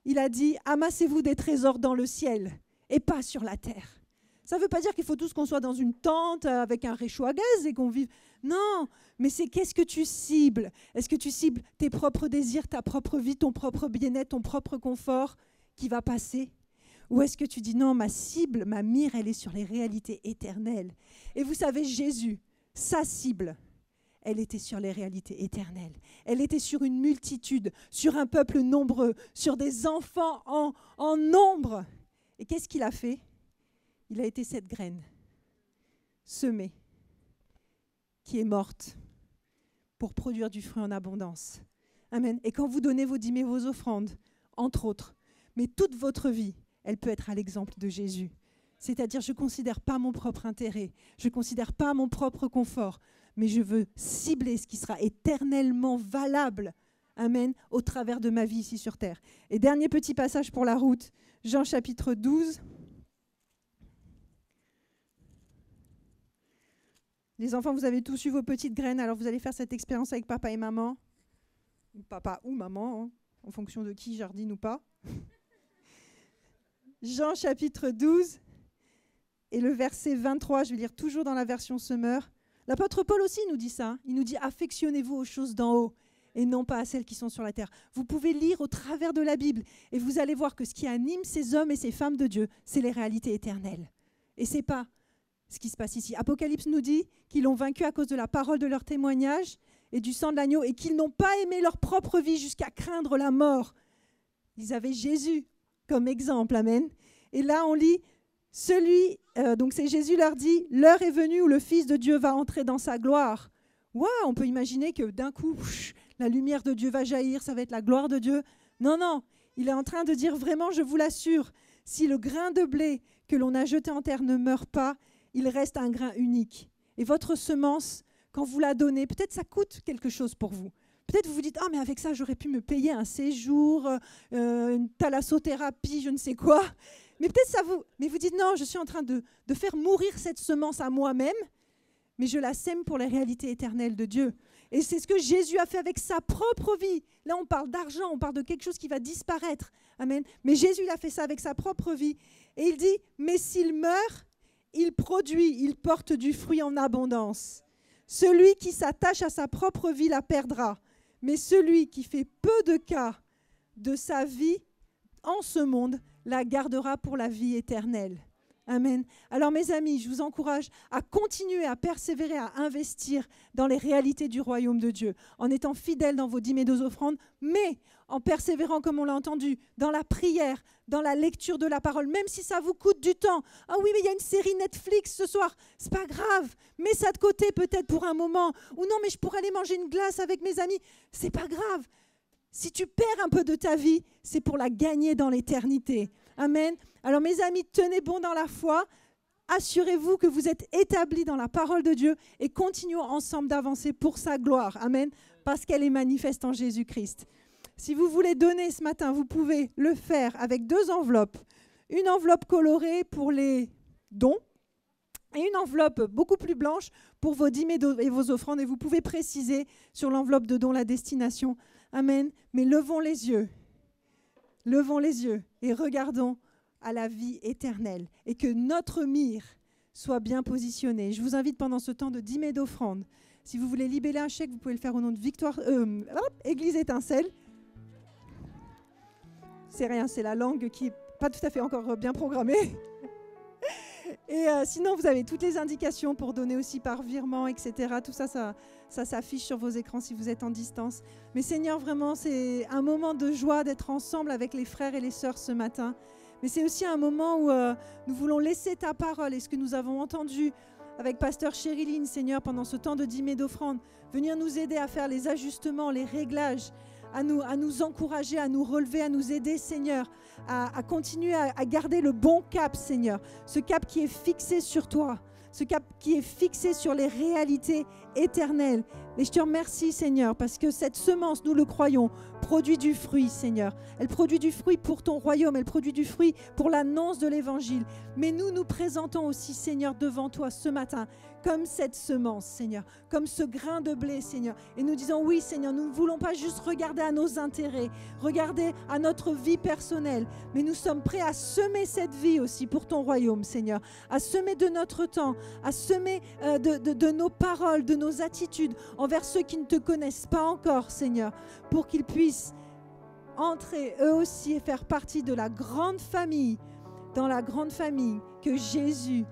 Il a dit, amassez-vous des trésors dans le ciel et pas sur la terre. Ça ne veut pas dire qu'il faut tous qu'on soit dans une tente avec un réchaud à gaz et qu'on vive. Non, mais c'est qu'est-ce que tu cibles? Est-ce que tu cibles tes propres désirs, ta propre vie, ton propre bien-être, ton propre confort qui va passer? Ou est-ce que tu dis non, ma cible, ma mire, elle est sur les réalités éternelles? Et vous savez, Jésus, sa cible, elle était sur les réalités éternelles. Elle était sur une multitude, sur un peuple nombreux, sur des enfants en nombre. Et qu'est-ce qu'il a fait? Il a été cette graine semée qui est morte pour produire du fruit en abondance. Amen. Et quand vous donnez vos dîmes et vos offrandes, entre autres, mais toute votre vie, elle peut être à l'exemple de Jésus. C'est-à-dire, je ne considère pas mon propre intérêt, je ne considère pas mon propre confort, mais je veux cibler ce qui sera éternellement valable. Amen, au travers de ma vie ici sur terre. Et dernier petit passage pour la route, Jean chapitre 12. Les enfants, vous avez tous eu vos petites graines, alors vous allez faire cette expérience avec papa et maman. Ou papa ou maman, hein, en fonction de qui jardine ou pas. Jean chapitre 12 et le verset 23, je vais lire toujours dans la version Semeur. L'apôtre Paul aussi nous dit ça. Il nous dit « Affectionnez-vous aux choses d'en haut et non pas à celles qui sont sur la terre ». Vous pouvez lire au travers de la Bible et vous allez voir que ce qui anime ces hommes et ces femmes de Dieu, c'est les réalités éternelles. Et ce n'est pas ce qui se passe ici. Apocalypse nous dit qu'ils l'ont vaincu à cause de la parole de leur témoignage et du sang de l'agneau et qu'ils n'ont pas aimé leur propre vie jusqu'à craindre la mort. Ils avaient Jésus comme exemple, amen. Et là, on lit, donc c'est Jésus leur dit, « L'heure est venue où le Fils de Dieu va entrer dans sa gloire. » Waouh, on peut imaginer que d'un coup, la lumière de Dieu va jaillir, ça va être la gloire de Dieu. Non, non, il est en train de dire vraiment, je vous l'assure, si le grain de blé que l'on a jeté en terre ne meurt pas, il reste un grain unique. Et votre semence, quand vous la donnez, peut-être ça coûte quelque chose pour vous. Peut-être vous vous dites, « Ah, mais avec ça, j'aurais pu me payer un séjour, une thalassothérapie, je ne sais quoi. » Mais peut-être ça vous... Mais vous dites, « Non, je suis en train de faire mourir cette semence à moi-même, mais je la sème pour les réalités éternelles de Dieu. » Et c'est ce que Jésus a fait avec sa propre vie. Là, on parle d'argent, on parle de quelque chose qui va disparaître. Amen. Mais Jésus, il a fait ça avec sa propre vie. Et il dit, « Mais s'il meurt, il produit, il porte du fruit en abondance. Celui qui s'attache à sa propre vie la perdra. Mais celui qui fait peu de cas de sa vie en ce monde la gardera pour la vie éternelle. » Amen. Alors mes amis, je vous encourage à continuer, à persévérer, à investir dans les réalités du royaume de Dieu, en étant fidèles dans vos dîmes et vos offrandes, mais en persévérant, comme on l'a entendu, dans la prière, dans la lecture de la parole, même si ça vous coûte du temps. Ah oui, mais il y a une série Netflix ce soir, c'est pas grave, mets ça de côté peut-être pour un moment, ou non, mais je pourrais aller manger une glace avec mes amis, c'est pas grave. Si tu perds un peu de ta vie, c'est pour la gagner dans l'éternité. Amen. Alors mes amis, tenez bon dans la foi, assurez-vous que vous êtes établis dans la parole de Dieu et continuons ensemble d'avancer pour sa gloire. Amen. Parce qu'elle est manifeste en Jésus-Christ. Si vous voulez donner ce matin, vous pouvez le faire avec 2 enveloppes. Une enveloppe colorée pour les dons et une enveloppe beaucoup plus blanche pour vos dîmes et vos offrandes. Et vous pouvez préciser sur l'enveloppe de dons la destination. Amen. Mais levons les yeux et regardons à la vie éternelle et que notre mire soit bien positionnée. Je vous invite pendant ce temps de dîmes et d'offrandes. Si vous voulez libeller un chèque, vous pouvez le faire au nom de Église Étincelle. C'est rien, c'est la langue qui n'est pas tout à fait encore bien programmée. Et sinon, vous avez toutes les indications pour donner aussi par virement, etc. Tout ça, ça s'affiche sur vos écrans si vous êtes en distance. Mais Seigneur, vraiment, c'est un moment de joie d'être ensemble avec les frères et les sœurs ce matin. Mais c'est aussi un moment où nous voulons laisser ta parole et ce que nous avons entendu avec Pasteur Chériline, Seigneur, pendant ce temps de dîmes et d'offrandes, venir nous aider à faire les ajustements, les réglages, à nous encourager, à nous relever, à nous aider, Seigneur, à continuer à garder le bon cap, Seigneur. Ce cap qui est fixé sur toi, ce cap qui est fixé sur les réalités éternelles. Et je te remercie, Seigneur, parce que cette semence, nous le croyons, produit du fruit, Seigneur. Elle produit du fruit pour ton royaume, elle produit du fruit pour l'annonce de l'Évangile. Mais nous nous présentons aussi, Seigneur, devant toi ce matin, comme cette semence, Seigneur, comme ce grain de blé, Seigneur. Et nous disons, oui, Seigneur, nous ne voulons pas juste regarder à nos intérêts, regarder à notre vie personnelle, mais nous sommes prêts à semer cette vie aussi pour ton royaume, Seigneur, à semer de notre temps, à semer de nos paroles, de nos attitudes envers ceux qui ne te connaissent pas encore, Seigneur, pour qu'ils puissent entrer eux aussi et faire partie de la grande famille, dans la grande famille que Jésus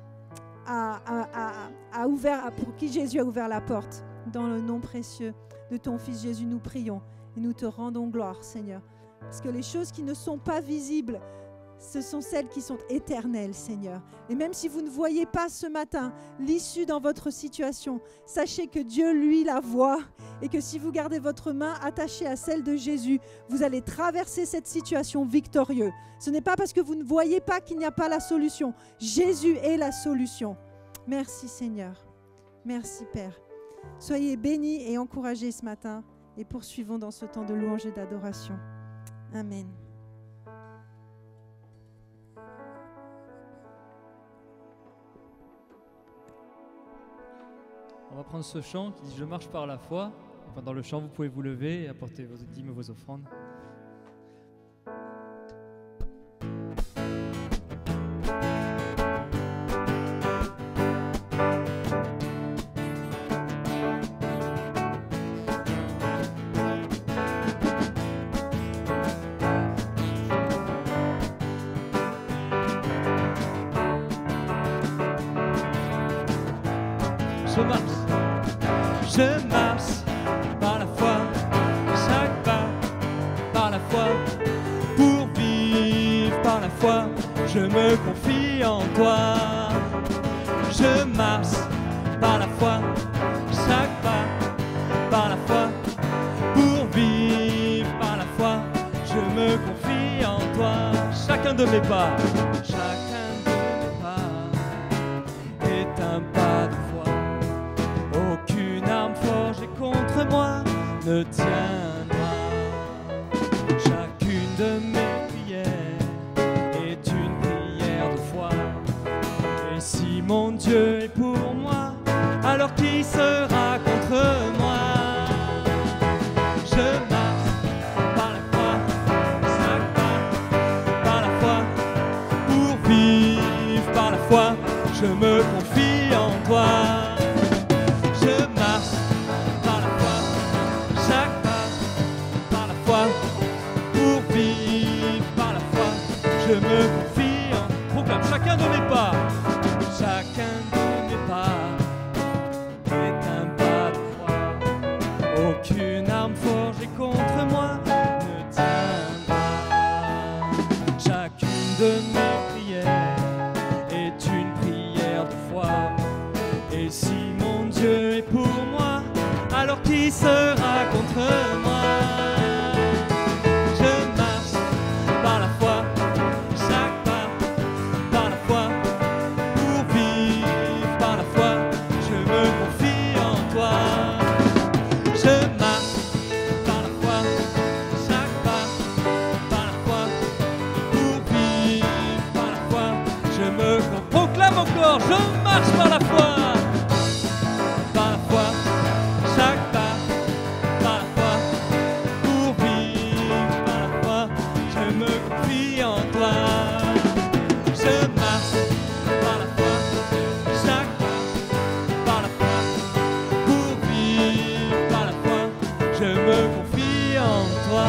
a ouvert, pour qui Jésus a ouvert la porte. Dans le nom précieux de ton Fils Jésus, nous prions et nous te rendons gloire, Seigneur. Parce que les choses qui ne sont pas visibles, ce sont celles qui sont éternelles, Seigneur. Et même si vous ne voyez pas ce matin l'issue dans votre situation, sachez que Dieu, lui, la voit et que si vous gardez votre main attachée à celle de Jésus, vous allez traverser cette situation victorieux. Ce n'est pas parce que vous ne voyez pas qu'il n'y a pas la solution. Jésus est la solution. Merci, Seigneur. Merci, Père. Soyez bénis et encouragés ce matin et poursuivons dans ce temps de louange et d'adoration. Amen. On va prendre ce chant qui dit « Je marche par la foi ». Pendant le chant, vous pouvez vous lever et apporter vos dîmes et vos offrandes. Je marche par la foi, chaque pas par la foi, pour vivre par la foi, je me confie en toi. Je marche par la foi, chaque pas par la foi, pour vivre par la foi, je me confie en toi. Chacun de mes pas, chacun de mes pas est un pas de foi. Aucune arme forgée contre moi ne tiendra. Chacune de mes prières est une prière de foi. Et si mon Dieu est pour moi, alors qui sera contre moi? Je marche par la foi, chaque pas par la foi, pour vivre par la foi, je me confie en toi. Je me confie en... Proclame chacun de mes pas. Chacun de mes pas est un pas de foi. Aucune arme forgée contre moi ne tiendra. Chacune de mes prières est une prière de foi. Et si mon Dieu est pour moi, alors qui sera contre moi? Je marche par la foi, chaque pas, par la foi, pour vivre par la foi, je me confie en toi. Je marche par la foi, chaque pas, par la foi, pour vivre par la foi, je me confie en toi.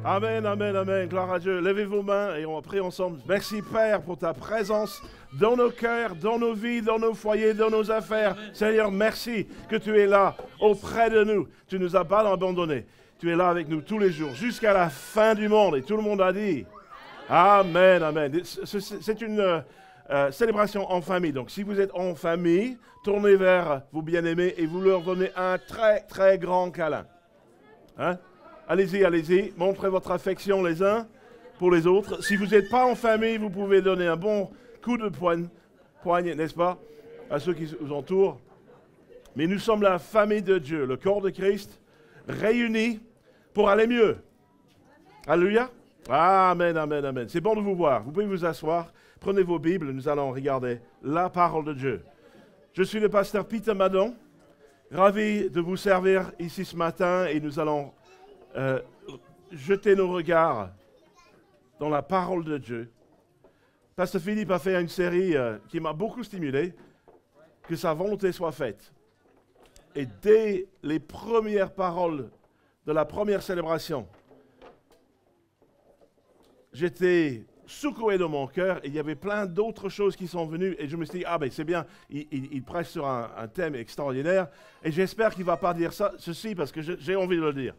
Amen, amen, amen. Gloire à Dieu. Levez vos mains et on va prier ensemble. Merci Père pour ta présence dans nos cœurs, dans nos vies, dans nos foyers, dans nos affaires. Amen. Seigneur, merci que tu es là auprès de nous. Tu ne nous as pas abandonnés. Tu es là avec nous tous les jours jusqu'à la fin du monde. Et tout le monde a dit Amen, amen. C'est une célébration en famille. Donc si vous êtes en famille, tournez vers vos bien-aimés et vous leur donnez un très, très grand câlin. Hein? Allez-y, allez-y, montrez votre affection les uns pour les autres. Si vous n'êtes pas en famille, vous pouvez donner un bon coup de poigne, n'est-ce pas, à ceux qui vous entourent. Mais nous sommes la famille de Dieu, le corps de Christ, réunis pour aller mieux. Alléluia. Amen, amen, amen. C'est bon de vous voir. Vous pouvez vous asseoir. Prenez vos Bibles, nous allons regarder la parole de Dieu. Je suis le pasteur Peter Madon, ravi de vous servir ici ce matin et nous allons jeter nos regards dans la parole de Dieu. Pasteur Philippe a fait une série qui m'a beaucoup stimulé, que sa volonté soit faite. Et dès les premières paroles de la première célébration, j'étais secoué dans mon cœur et il y avait plein d'autres choses qui sont venues et je me suis dit, ah ben c'est bien, il prêche sur un thème extraordinaire et j'espère qu'il ne va pas dire ceci parce que j'ai envie de le dire.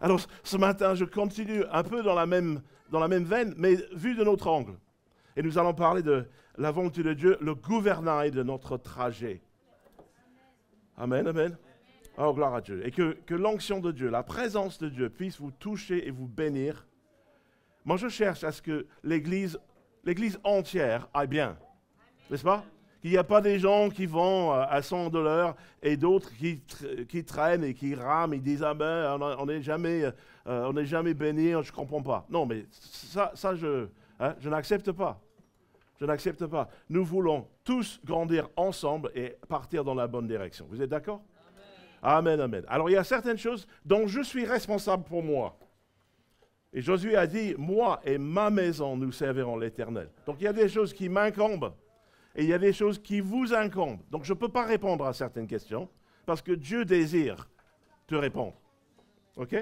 Alors ce matin, je continue un peu dans la même veine, mais vu de notre angle. Et nous allons parler de la volonté de Dieu, le gouvernail de notre trajet. Amen, amen. Oh, gloire à Dieu. Et que l'onction de Dieu, la présence de Dieu puisse vous toucher et vous bénir. Moi, je cherche à ce que l'Église entière aille bien. N'est-ce pas? Il n'y a pas des gens qui vont à 100 $ et d'autres qui traînent et qui rament et disent « Ah ben, on n'est jamais béni, je ne comprends pas. » Non, mais ça je n'accepte pas. Je n'accepte pas. Nous voulons tous grandir ensemble et partir dans la bonne direction. Vous êtes d'accord? Amen, amen. Alors, il y a certaines choses dont je suis responsable pour moi. Et Josué a dit « Moi et ma maison, nous servirons l'Éternel. » Donc, il y a des choses qui m'incombent. Et il y a des choses qui vous incombent. Donc, je ne peux pas répondre à certaines questions parce que Dieu désire te répondre. OK?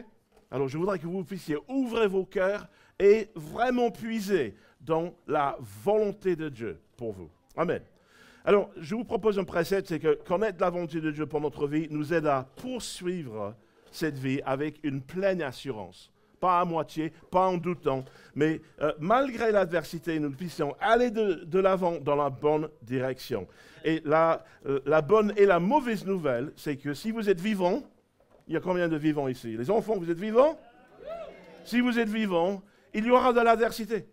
Alors, je voudrais que vous puissiez ouvrir vos cœurs et vraiment puiser dans la volonté de Dieu pour vous. Amen. Alors, je vous propose un précepte, c'est que connaître la volonté de Dieu pour notre vie nous aide à poursuivre cette vie avec une pleine assurance. Pas à moitié, pas en doutant, mais malgré l'adversité, nous puissions aller de l'avant dans la bonne direction. Et la bonne et la mauvaise nouvelle, c'est que si vous êtes vivant, il y a combien de vivants ici? Les enfants, vous êtes vivants? Si vous êtes vivants, il y aura de l'adversité.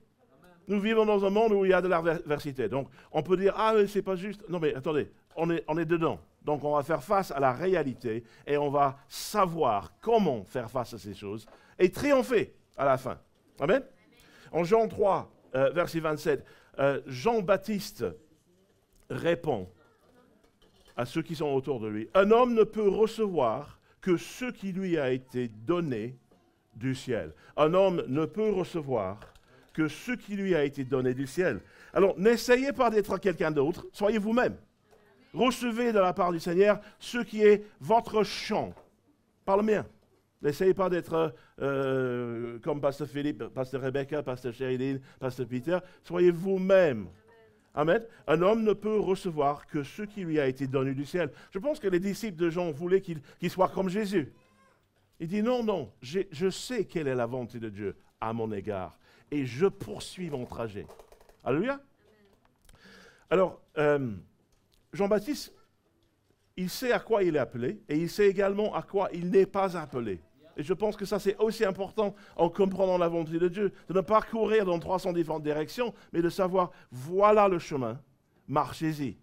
Nous vivons dans un monde où il y a de l'adversité. Donc, on peut dire, ah, mais c'est pas juste. Non, mais attendez, on est dedans. Donc, on va faire face à la réalité et on va savoir comment faire face à ces choses et triompher à la fin. Amen. En Jean 3, verset 27, Jean-Baptiste répond à ceux qui sont autour de lui. Un homme ne peut recevoir que ce qui lui a été donné du ciel. Un homme ne peut recevoir que ce qui lui a été donné du ciel. Alors, n'essayez pas d'être quelqu'un d'autre, soyez vous-même. Recevez de la part du Seigneur ce qui est votre champ. Pas le mien. N'essayez pas d'être comme Pasteur Philippe, Pasteur Rebecca, Pasteur Sherilyn, Pasteur Peter. Soyez vous-même. Amen. Un homme ne peut recevoir que ce qui lui a été donné du ciel. Je pense que les disciples de Jean voulaient qu'il soit comme Jésus. Il dit non, je sais quelle est la volonté de Dieu à mon égard et je poursuis mon trajet. Alléluia. Alors, Jean-Baptiste, il sait à quoi il est appelé et il sait également à quoi il n'est pas appelé. Et je pense que ça, c'est aussi important en comprenant la volonté de Dieu, de ne pas courir dans 300 différentes directions, mais de savoir, voilà le chemin, marchez-y.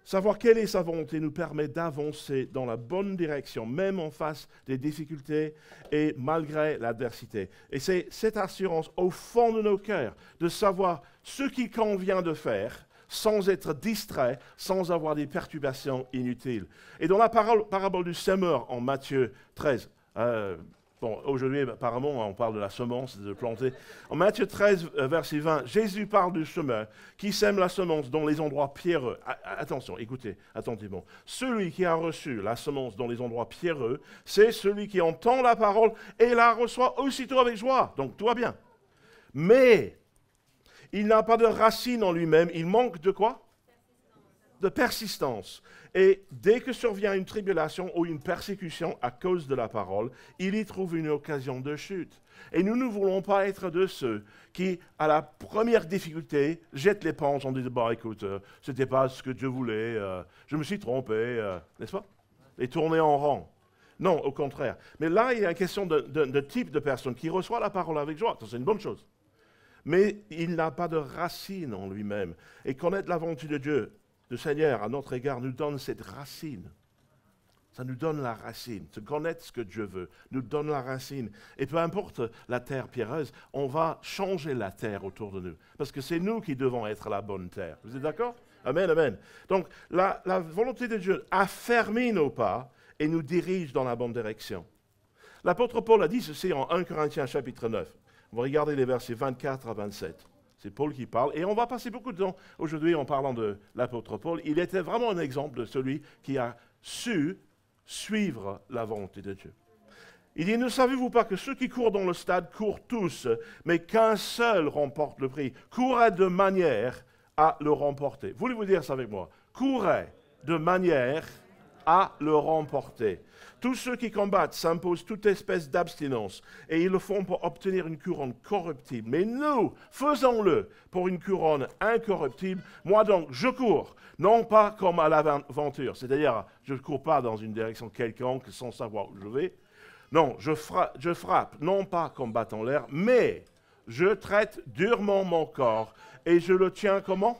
Savoir quelle est sa volonté nous permet d'avancer dans la bonne direction, même en face des difficultés et malgré l'adversité. Et c'est cette assurance au fond de nos cœurs de savoir ce qu'il convient de faire, sans être distrait, sans avoir des perturbations inutiles. Et dans la parabole du semeur en Matthieu 13, aujourd'hui apparemment on parle de la semence, de planter. En Matthieu 13, verset 20, Jésus parle du semeur qui sème la semence dans les endroits pierreux. Attention, écoutez attentivement. Celui qui a reçu la semence dans les endroits pierreux, c'est celui qui entend la parole et la reçoit aussitôt avec joie. Donc tout va bien. Mais il n'a pas de racine en lui-même, il manque de quoi? De persistance. Et dès que survient une tribulation ou une persécution à cause de la parole, il y trouve une occasion de chute. Et nous ne voulons pas être de ceux qui, à la première difficulté, jettent l'éponge en disant « Bah écoute, ce n'était pas ce que Dieu voulait, je me suis trompé, n'est-ce pas ?» Et tourner en rond. Non, au contraire. Mais là, il y a une question de type de personne qui reçoit la parole avec joie. C'est une bonne chose. Mais il n'a pas de racine en lui-même. Et connaître la volonté de Dieu, du Seigneur, à notre égard, nous donne cette racine. Ça nous donne la racine. Se connaître ce que Dieu veut nous donne la racine. Et peu importe la terre pierreuse, on va changer la terre autour de nous. Parce que c'est nous qui devons être la bonne terre. Vous êtes d'accord? Amen, amen. Donc, la volonté de Dieu affermit nos pas et nous dirige dans la bonne direction. L'apôtre Paul a dit ceci en 1 Corinthiens chapitre 9. On va regarder les versets 24 à 27. C'est Paul qui parle. Et on va passer beaucoup de temps aujourd'hui en parlant de l'apôtre Paul. Il était vraiment un exemple de celui qui a su suivre la volonté de Dieu. Il dit, ne savez-vous pas que ceux qui courent dans le stade courent tous, mais qu'un seul remporte le prix? Courez de manière à le remporter. Voulez-vous dire ça avec moi? Courez de manière à le remporter. Tous ceux qui combattent s'imposent toute espèce d'abstinence et ils le font pour obtenir une couronne corruptible. Mais nous, faisons-le pour une couronne incorruptible. Moi donc, je cours, non pas comme à l'aventure, c'est-à-dire je ne cours pas dans une direction quelconque sans savoir où je vais. Non, je frappe, non pas comme battant l'air, mais je traite durement mon corps et je le tiens comment?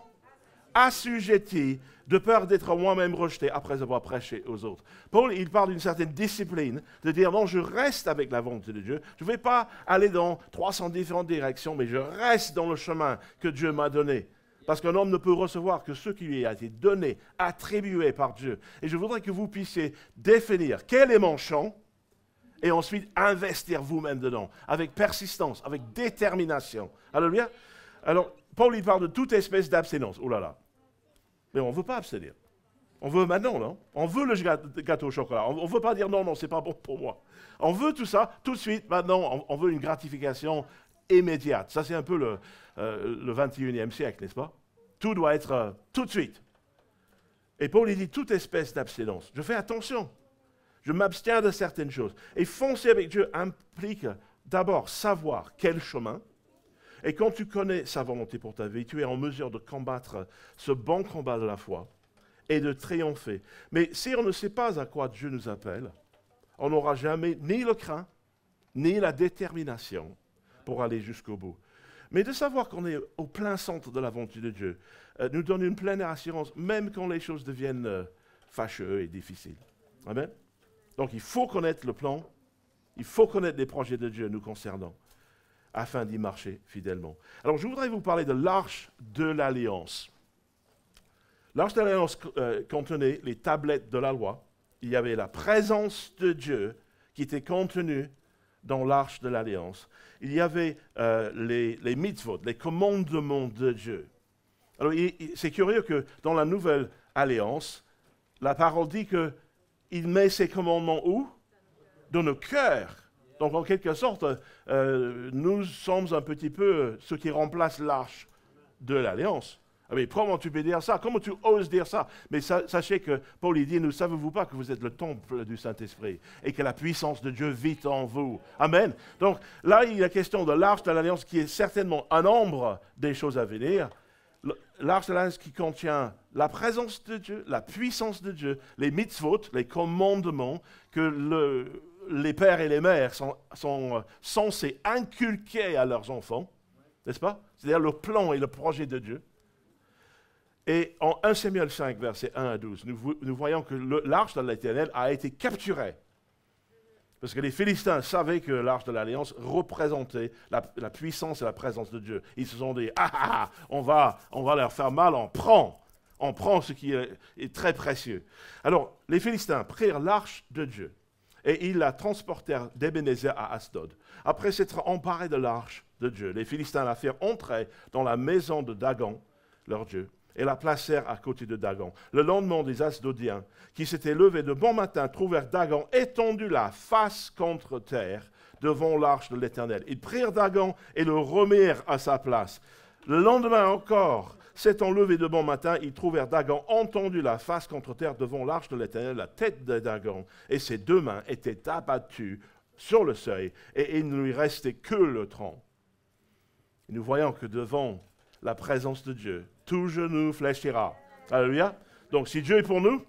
assujetti, de peur d'être moi-même rejeté après avoir prêché aux autres. Paul, il parle d'une certaine discipline, de dire non, je reste avec la volonté de Dieu. Je ne vais pas aller dans 300 différentes directions, mais je reste dans le chemin que Dieu m'a donné. Parce qu'un homme ne peut recevoir que ce qui lui a été donné, attribué par Dieu. Et je voudrais que vous puissiez définir quel est mon champ, et ensuite investir vous-même dedans, avec persistance, avec détermination. Alléluia. Alors, Paul, il parle de toute espèce d'abstinence. Oh là là. Mais on ne veut pas abstenir. On veut maintenant, non? On veut le gâteau au chocolat. On ne veut pas dire non, non, c'est pas bon pour moi. On veut tout ça, tout de suite, maintenant, on veut une gratification immédiate. Ça, c'est un peu le 21e siècle, n'est-ce pas? Tout doit être tout de suite. Et Paul, il dit toute espèce d'abstinence. Je fais attention. Je m'abstiens de certaines choses. Et foncer avec Dieu implique d'abord savoir quel chemin. Et quand tu connais sa volonté pour ta vie, tu es en mesure de combattre ce bon combat de la foi et de triompher. Mais si on ne sait pas à quoi Dieu nous appelle, on n'aura jamais ni le craint, ni la détermination pour aller jusqu'au bout. Mais de savoir qu'on est au plein centre de la volonté de Dieu nous donne une pleine assurance, même quand les choses deviennent fâcheuses et difficiles. Amen. Donc il faut connaître le plan, il faut connaître les projets de Dieu nous concernant, afin d'y marcher fidèlement. Alors je voudrais vous parler de l'arche de l'Alliance. L'arche de l'Alliance contenait les tablettes de la loi. Il y avait la présence de Dieu qui était contenue dans l'arche de l'Alliance. Il y avait les mitzvot, les commandements de Dieu. Alors c'est curieux que dans la nouvelle Alliance, la parole dit qu'il met ses commandements où? Dans nos cœurs. Donc, en quelque sorte, nous sommes un petit peu ceux qui remplacent l'arche de l'Alliance. Ah, mais comment tu peux dire ça? Comment tu oses dire ça? Mais sachez que Paul il dit, ne savez-vous pas que vous êtes le temple du Saint-Esprit et que la puissance de Dieu vit en vous? Amen. Donc, là, il y a question de l'arche de l'Alliance qui est certainement un nombre des choses à venir. L'arche de l'Alliance qui contient la présence de Dieu, la puissance de Dieu, les mitzvot, les commandements que les pères et les mères sont censés inculquer à leurs enfants, n'est-ce pas? C'est-à-dire le plan et le projet de Dieu. Et en 1 Samuel 5, versets 1 à 12, nous voyons que l'arche de l'Éternel a été capturée. Parce que les Philistins savaient que l'arche de l'Alliance représentait la puissance et la présence de Dieu. Ils se sont dit, on va leur faire mal, on prend ce qui est très précieux. Alors, les Philistins prirent l'arche de Dieu et ils la transportèrent d'Ebenezer à Asdod. Après s'être emparés de l'arche de Dieu, les Philistins la firent entrer dans la maison de Dagon, leur Dieu, et la placèrent à côté de Dagon. Le lendemain, des Asdodiens, qui s'étaient levés de bon matin, trouvèrent Dagon étendu là, face contre terre, devant l'arche de l'Éternel. Ils prirent Dagon et le remirent à sa place. Le lendemain encore, s'étant levés de bon matin, ils trouvèrent Dagon entendu là, face contre terre, devant l'arche de l'Éternel, la tête de Dagon, et ses deux mains étaient abattues sur le seuil, et il ne lui restait que le tronc. Et nous voyons que devant la présence de Dieu, tout genou fléchira. Alléluia. Donc, si Dieu est pour nous,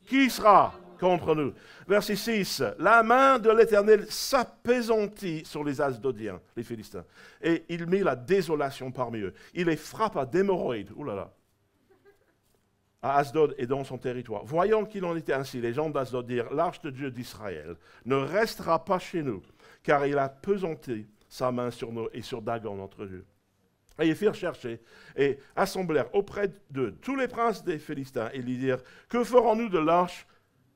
qui sera contre nous? Verset 6. La main de l'Éternel s'apaisantit sur les Asdodiens, les Philistins, et il mit la désolation parmi eux. Il les frappa d'hémorroïdes. Ouh là là. À Asdod et dans son territoire. Voyant qu'il en était ainsi, les gens d'Asdod dirent, l'arche de Dieu d'Israël ne restera pas chez nous, car il a pesanti sa main sur nous et sur Dagon, notre Dieu. Et ils firent chercher et assemblèrent auprès d'eux tous les princes des Philistins et lui dirent, que ferons-nous de l'arche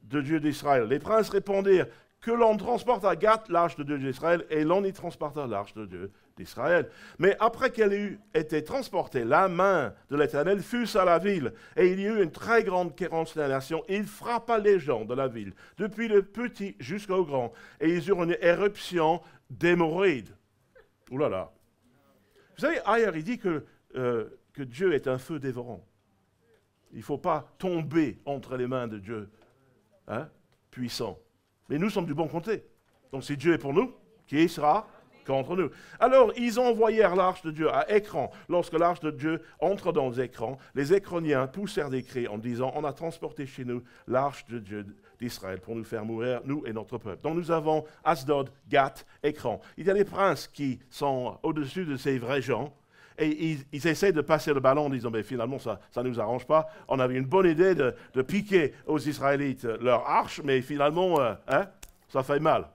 de Dieu d'Israël? Les princes répondirent, que l'on transporte à Gath l'arche de Dieu d'Israël, et l'on y transporta l'arche de Dieu d'Israël. Mais après qu'elle eut été transportée, la main de l'Éternel fut sur la ville, et il y eut une très grande consternation. Il frappa les gens de la ville, depuis le petit jusqu'au grand, et ils eurent une éruption d'hémorroïdes. Ouh là là. Vous savez, ailleurs, il dit que Dieu est un feu dévorant. Il ne faut pas tomber entre les mains de Dieu, puissant. Mais nous sommes du bon côté. Donc si Dieu est pour nous, qui sera contre nous? Alors, ils envoyèrent l'arche de Dieu à Écran. Lorsque l'arche de Dieu entre dans les écrans, les Écroniens poussèrent des cris en disant, on a transporté chez nous l'arche de Dieu d'Israël pour nous faire mourir, nous et notre peuple. Donc nous avons Asdod, Gath, Écran. Il y a des princes qui sont au-dessus de ces vrais gens Et ils essaient de passer le ballon en disant, mais finalement, ça ne nous arrange pas. On avait une bonne idée de piquer aux Israélites leur arche, mais finalement, ça fait mal.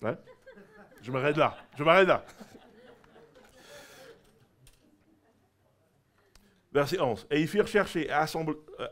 Hein? Je m'arrête là. Verset 11. Et ils firent chercher et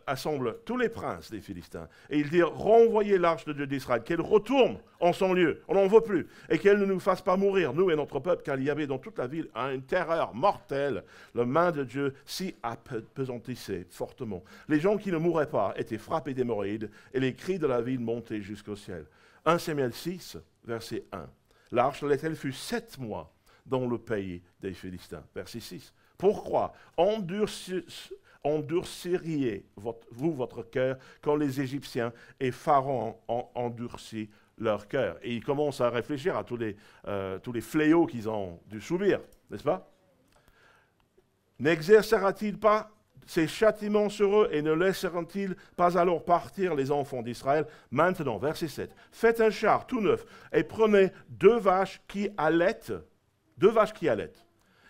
assemblent tous les princes des Philistins. Et ils dirent, renvoyez l'arche de Dieu d'Israël, qu'elle retourne en son lieu. On n'en veut plus. Et qu'elle ne nous fasse pas mourir, nous et notre peuple, car il y avait dans toute la ville une terreur mortelle. La main de Dieu s'y appesantissait fortement. Les gens qui ne mouraient pas étaient frappés d'hémorroïdes, et les cris de la ville montaient jusqu'au ciel. 1 Samuel 6, verset 1. L'arche de l'Éternel fut 7 mois dans le pays des Philistins. Verset 6. Pourquoi endurciriez-vous votre cœur quand les Égyptiens et Pharaon ont endurci leur cœur? Et ils commencent à réfléchir à tous les fléaux qu'ils ont dû subir, n'est-ce pas? N'exercera-t-il pas ces châtiments sur eux et ne laisseront-ils pas alors partir les enfants d'Israël? Maintenant, verset 7. Faites un char tout neuf et prenez 2 vaches qui allaitent,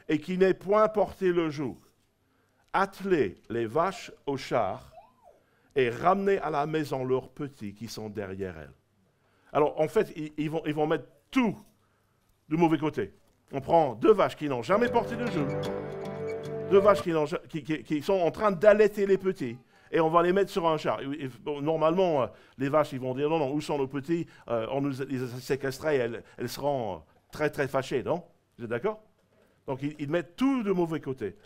et qui n'aient point porté le joug. Attelez les vaches au char et ramenez à la maison leurs petits qui sont derrière elles. Alors, en fait, ils vont mettre tout du mauvais côté. On prend 2 vaches qui n'ont jamais porté de joug, 2 vaches qui sont en train d'allaiter les petits, et on va les mettre sur un char. Normalement, les vaches, ils vont dire, non, où sont nos petits? On nous les a séquestrés, elles seront très, très fâchées, non? Vous êtes d'accord? Donc, ils mettent tout de mauvais côté.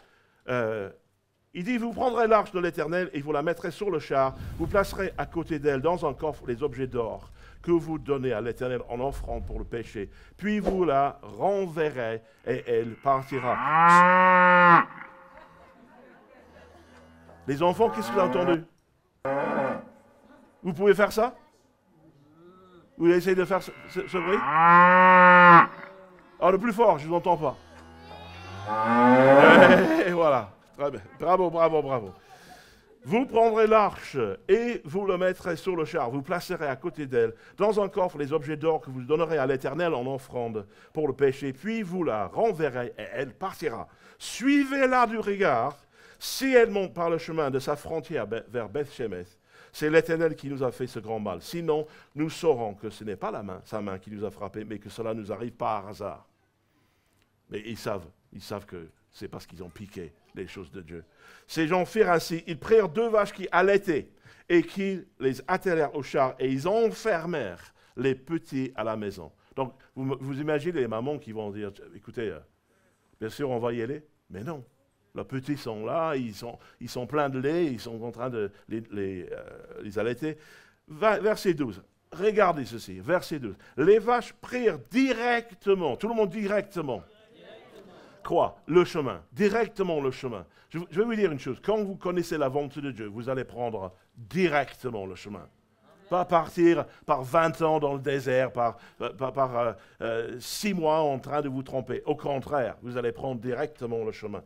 Il dit, vous prendrez l'arche de l'Éternel et vous la mettrez sur le char. Vous placerez à côté d'elle dans un coffre les objets d'or que vous donnez à l'Éternel en offrande pour le péché. Puis vous la renverrez et elle partira. Les enfants, qu'est-ce que vous avez entendu? Vous pouvez faire ça? Vous essayez de faire ce bruit? Ah, le plus fort, je ne vous entends pas. Et voilà, très bien. Bravo. Vous prendrez l'arche et vous le mettrez sur le char. Vous placerez à côté d'elle, dans un coffre, les objets d'or que vous donnerez à l'Éternel en offrande pour le péché. Puis vous la renverrez et elle partira. Suivez-la du regard. Si elle monte par le chemin de sa frontière vers Beth-Shemesh, c'est l'Éternel qui nous a fait ce grand mal. Sinon, nous saurons que ce n'est pas sa main qui nous a frappés, mais que cela nous arrive par hasard. Mais ils savent que c'est parce qu'ils ont piqué les choses de Dieu. Ces gens firent ainsi, ils prirent 2 vaches qui allaitaient et qui les attellèrent au char et ils enfermèrent les petits à la maison. Donc, vous imaginez les mamans qui vont dire, écoutez, bien sûr on va y aller, mais non. Les petits sont là, ils sont pleins de lait, ils sont en train de les allaiter. Verset 12. Regardez ceci, verset 12. Les vaches prirent directement, tout le monde directement. Quoi? Le chemin, directement le chemin. Je vais vous dire une chose, quand vous connaissez la volonté de Dieu, vous allez prendre directement le chemin. Pas partir par 20 ans dans le désert, par 6 mois en train de vous tromper. Au contraire, vous allez prendre directement le chemin.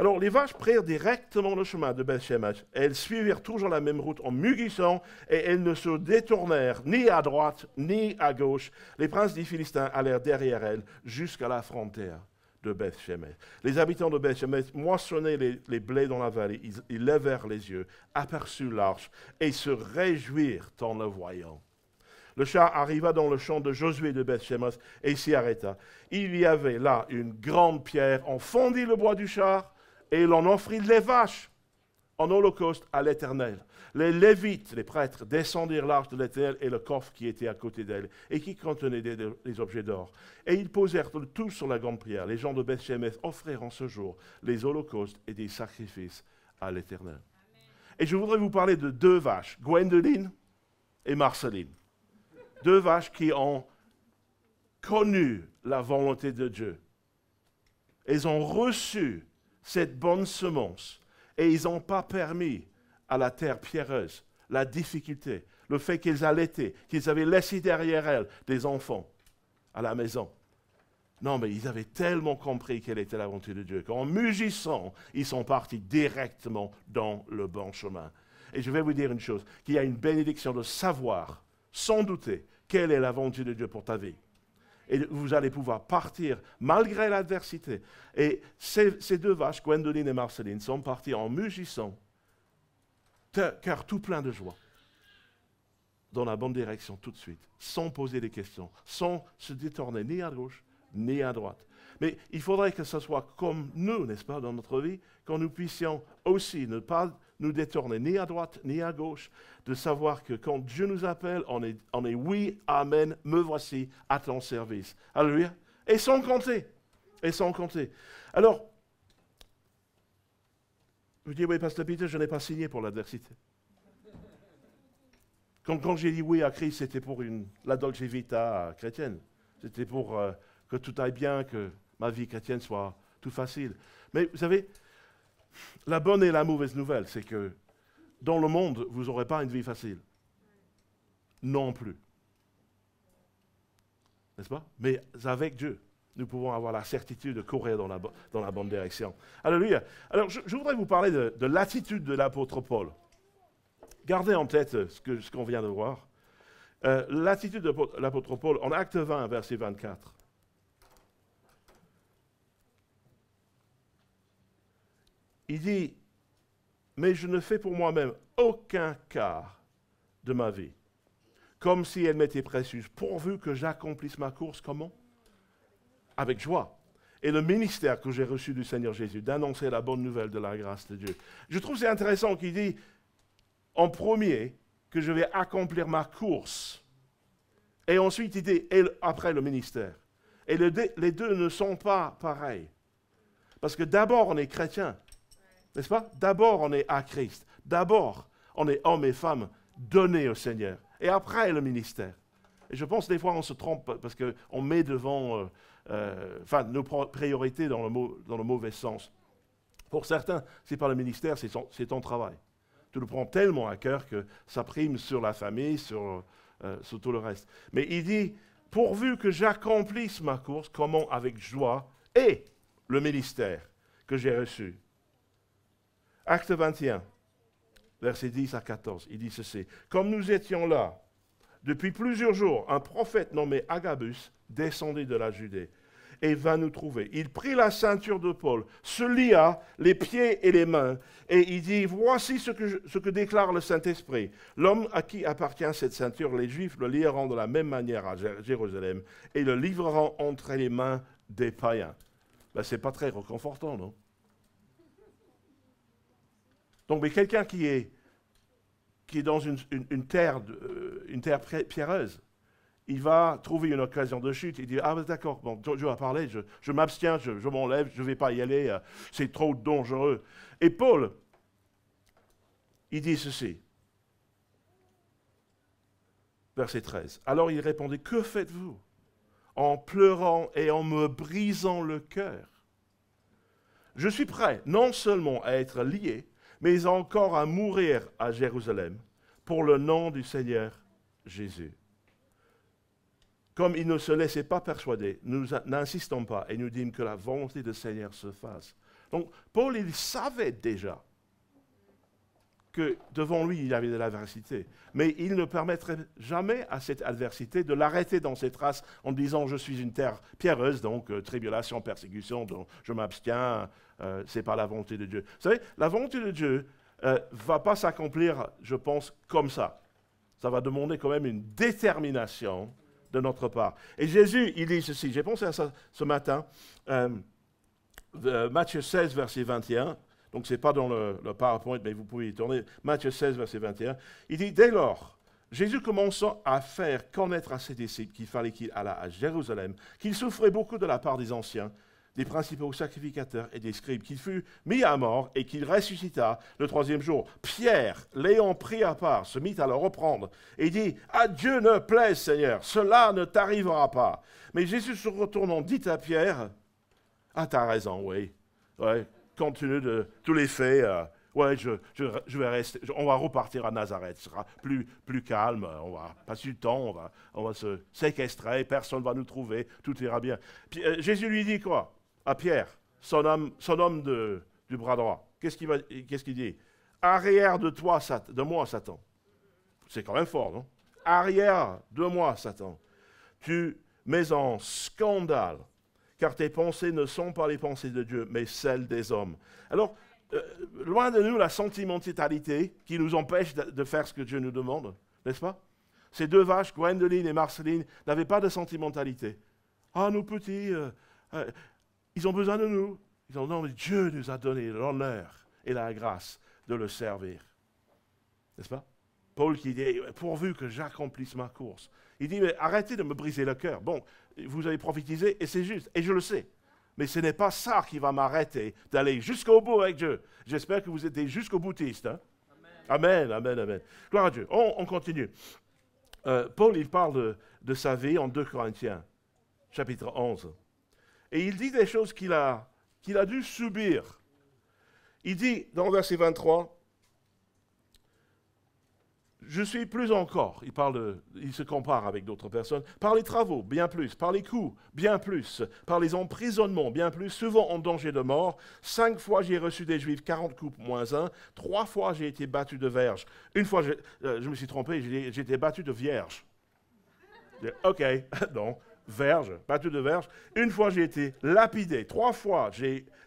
Alors, les vaches prirent directement le chemin de Beth-Shemesh. Elles suivirent toujours la même route en mugissant et elles ne se détournèrent ni à droite ni à gauche. Les princes des Philistins allèrent derrière elles jusqu'à la frontière de Beth-Shemesh. Les habitants de Beth-Shemesh moissonnaient les blés dans la vallée. Ils levèrent les yeux, aperçurent l'arche et se réjouirent en le voyant. Le char arriva dans le champ de Josué de Beth-Shemesh et s'y arrêta. Il y avait là une grande pierre. On fondit le bois du char et l'on offrit les vaches en holocauste à l'Éternel. Les Lévites, les prêtres, descendirent l'arche de l'Éternel et le coffre qui était à côté d'elle et qui contenait des objets d'or. Et ils posèrent tout sur la grande prière. Les gens de Beth-Shemesh offrirent en ce jour les holocaustes et des sacrifices à l'Éternel. Et je voudrais vous parler de 2 vaches, Gwendoline et Marceline. 2 vaches qui ont connu la volonté de Dieu. Elles ont reçu cette bonne semence et ils n'ont pas permis à la terre pierreuse, la difficulté, le fait qu'ils allaitaient, qu'ils avaient laissé derrière elles des enfants à la maison. Non, mais ils avaient tellement compris quelle était la volonté de Dieu qu'en mugissant, ils sont partis directement dans le bon chemin. Et je vais vous dire une chose, qu'il y a une bénédiction de savoir, sans douter, quelle est la volonté de Dieu pour ta vie. Et vous allez pouvoir partir malgré l'adversité. Et ces deux vaches, Gwendoline et Marceline, sont parties en mugissant, cœur tout plein de joie, dans la bonne direction tout de suite, sans poser des questions, sans se détourner ni à gauche ni à droite. Mais il faudrait que ce soit comme nous, n'est-ce pas, dans notre vie, quand nous puissions aussi ne pas nous détourner ni à droite ni à gauche, de savoir que quand Dieu nous appelle, on est oui, amen, me voici à ton service. Alléluia. Et sans compter. Et sans compter. Alors, je dis, oui, Pasteur Peter, je n'ai pas signé pour l'adversité. Quand j'ai dit oui à Christ, c'était pour la dolce vita chrétienne. C'était pour que tout aille bien, que ma vie chrétienne soit tout facile. Mais vous savez, la bonne et la mauvaise nouvelle, c'est que dans le monde, vous n'aurez pas une vie facile. Non plus. N'est-ce pas? Mais avec Dieu, nous pouvons avoir la certitude de courir dans la bonne direction. Alléluia. Alors, je voudrais vous parler de l'attitude de l'apôtre Paul. Gardez en tête ce qu'on vient de voir. L'attitude de l'apôtre Paul, en Acte 20, verset 24. Il dit, « Mais je ne fais pour moi-même aucun quart de ma vie, comme si elle m'était précieuse, pourvu que j'accomplisse ma course, comment? Avec joie. Et le ministère que j'ai reçu du Seigneur Jésus, d'annoncer la bonne nouvelle de la grâce de Dieu. » Je trouve c'est intéressant qu'il dit, en premier, que je vais accomplir ma course. Et ensuite, il dit, et après le ministère. Et les deux ne sont pas pareils. Parce que d'abord, on est chrétien. N'est-ce pas? D'abord, on est à Christ. D'abord, on est hommes et femmes donnés au Seigneur. Et après, le ministère. Et je pense des fois, on se trompe parce qu'on met devant nos priorités dans le mauvais sens. Pour certains, ce n'est pas le ministère, c'est ton travail. Tu le prends tellement à cœur que ça prime sur la famille, sur tout le reste. Mais il dit, pourvu que j'accomplisse ma course, comment? Avec joie, et le ministère que j'ai reçu. Acte 21, versets 10 à 14, il dit ceci. « Comme nous étions là, depuis plusieurs jours, un prophète nommé Agabus descendit de la Judée et vint nous trouver. Il prit la ceinture de Paul, se lia les pieds et les mains, et il dit, voici ce que déclare le Saint-Esprit. L'homme à qui appartient cette ceinture, les Juifs le lieront de la même manière à Jérusalem et le livreront entre les mains des païens. » Ben, ce n'est pas très réconfortant, non? Donc, mais quelqu'un qui est dans une terre pierreuse, il va trouver une occasion de chute. Il dit, ah d'accord, bon, Dieu a parlé, je m'abstiens, je m'enlève, je ne vais pas y aller, c'est trop dangereux. Et Paul, il dit ceci, verset 13. Alors il répondit, que faites-vous? En pleurant et en me brisant le cœur. Je suis prêt non seulement à être lié, mais encore à mourir à Jérusalem pour le nom du Seigneur Jésus. Comme il ne se laissait pas persuader, nous n'insistons pas et nous dîmes que la volonté du Seigneur se fasse. Donc, Paul, il savait déjà que devant lui, il y avait de l'adversité. Mais il ne permettrait jamais à cette adversité de l'arrêter dans ses traces en disant « je suis une terre pierreuse, donc tribulation, persécution, donc je m'abstiens, ce n'est pas la volonté de Dieu. » Vous savez, la volonté de Dieu ne va pas s'accomplir, je pense, comme ça. Ça va demander quand même une détermination de notre part. Et Jésus, il dit ceci, j'ai pensé à ça ce matin, Matthieu 16, verset 21, donc ce n'est pas dans le PowerPoint, mais vous pouvez y tourner, Matthieu 16, verset 21, il dit, dès lors, Jésus commençant à faire connaître à ses disciples qu'il fallait qu'il allât à Jérusalem, qu'il souffrait beaucoup de la part des anciens, des principaux sacrificateurs et des scribes, qu'il fut mis à mort et qu'il ressuscita le troisième jour. Pierre, l'ayant pris à part, se mit à le reprendre et dit, « À Dieu ne plaise, Seigneur, cela ne t'arrivera pas. » Mais Jésus se retournant dit à Pierre, « Ah, t'as raison, oui. Ouais, compte tenu de tous les faits, je vais rester, on va repartir à Nazareth, ce sera plus calme, on va passer du temps, on va se séquestrer, personne ne va nous trouver, tout ira bien. » Puis, Jésus lui dit quoi? À Pierre, son homme du bras droit. Qu'est-ce qu'il dit? Arrière de moi, Satan. C'est quand même fort, non? Arrière de moi, Satan. Tu mais en scandale, car tes pensées ne sont pas les pensées de Dieu, mais celles des hommes. Alors, loin de nous la sentimentalité qui nous empêche de faire ce que Dieu nous demande, n'est-ce pas? Ces deux vaches, Gwendoline et Marceline, n'avaient pas de sentimentalité. Ah, nos petits, ils ont besoin de nous. Ils ont non, mais Dieu nous a donné l'honneur et la grâce de le servir. N'est-ce pas? Paul qui dit, pourvu que j'accomplisse ma course. Il dit, mais arrêtez de me briser le cœur. Bon, vous avez prophétisé et c'est juste, et je le sais. Mais ce n'est pas ça qui va m'arrêter d'aller jusqu'au bout avec Dieu. J'espère que vous êtes jusqu'au boutiste. Hein? Amen, amen, amen. Gloire à Dieu. On continue. Paul, il parle de sa vie en 2 Corinthiens, chapitre 11. Et il dit des choses qu'il a dû subir. Il dit, dans le verset 23, je suis plus encore, il se compare avec d'autres personnes, par les travaux, bien plus, par les coups, bien plus, par les emprisonnements, bien plus, souvent en danger de mort. 5 fois j'ai reçu des Juifs, 40 coups moins 1. 3 fois j'ai été battu de verge. Une fois je me suis trompé, j'ai été battu de vierge. Ok, non, verge, battu de verge. Une fois j'ai été lapidé. 3 fois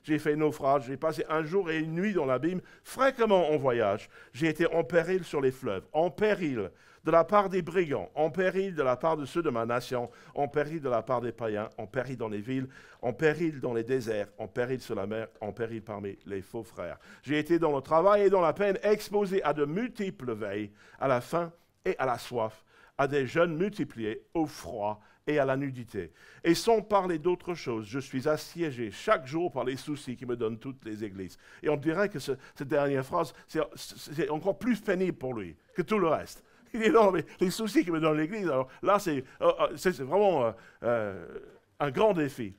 j'ai fait naufrage, j'ai passé 1 jour et une nuit dans l'abîme, fréquemment en voyage. J'ai été en péril sur les fleuves, en péril de la part des brigands, en péril de la part de ceux de ma nation, en péril de la part des païens, en péril dans les villes, en péril dans les déserts, en péril sur la mer, en péril parmi les faux frères. J'ai été dans le travail et dans la peine, exposé à de multiples veilles, à la faim et à la soif, à des jeûnes multipliés, au froid et à la nudité. Et sans parler d'autre chose, je suis assiégé chaque jour par les soucis qui me donnent toutes les églises. Et on dirait que cette dernière phrase, c'est encore plus pénible pour lui que tout le reste. Il dit non, mais les soucis qui me donnent l'église, alors là, c'est vraiment un grand défi.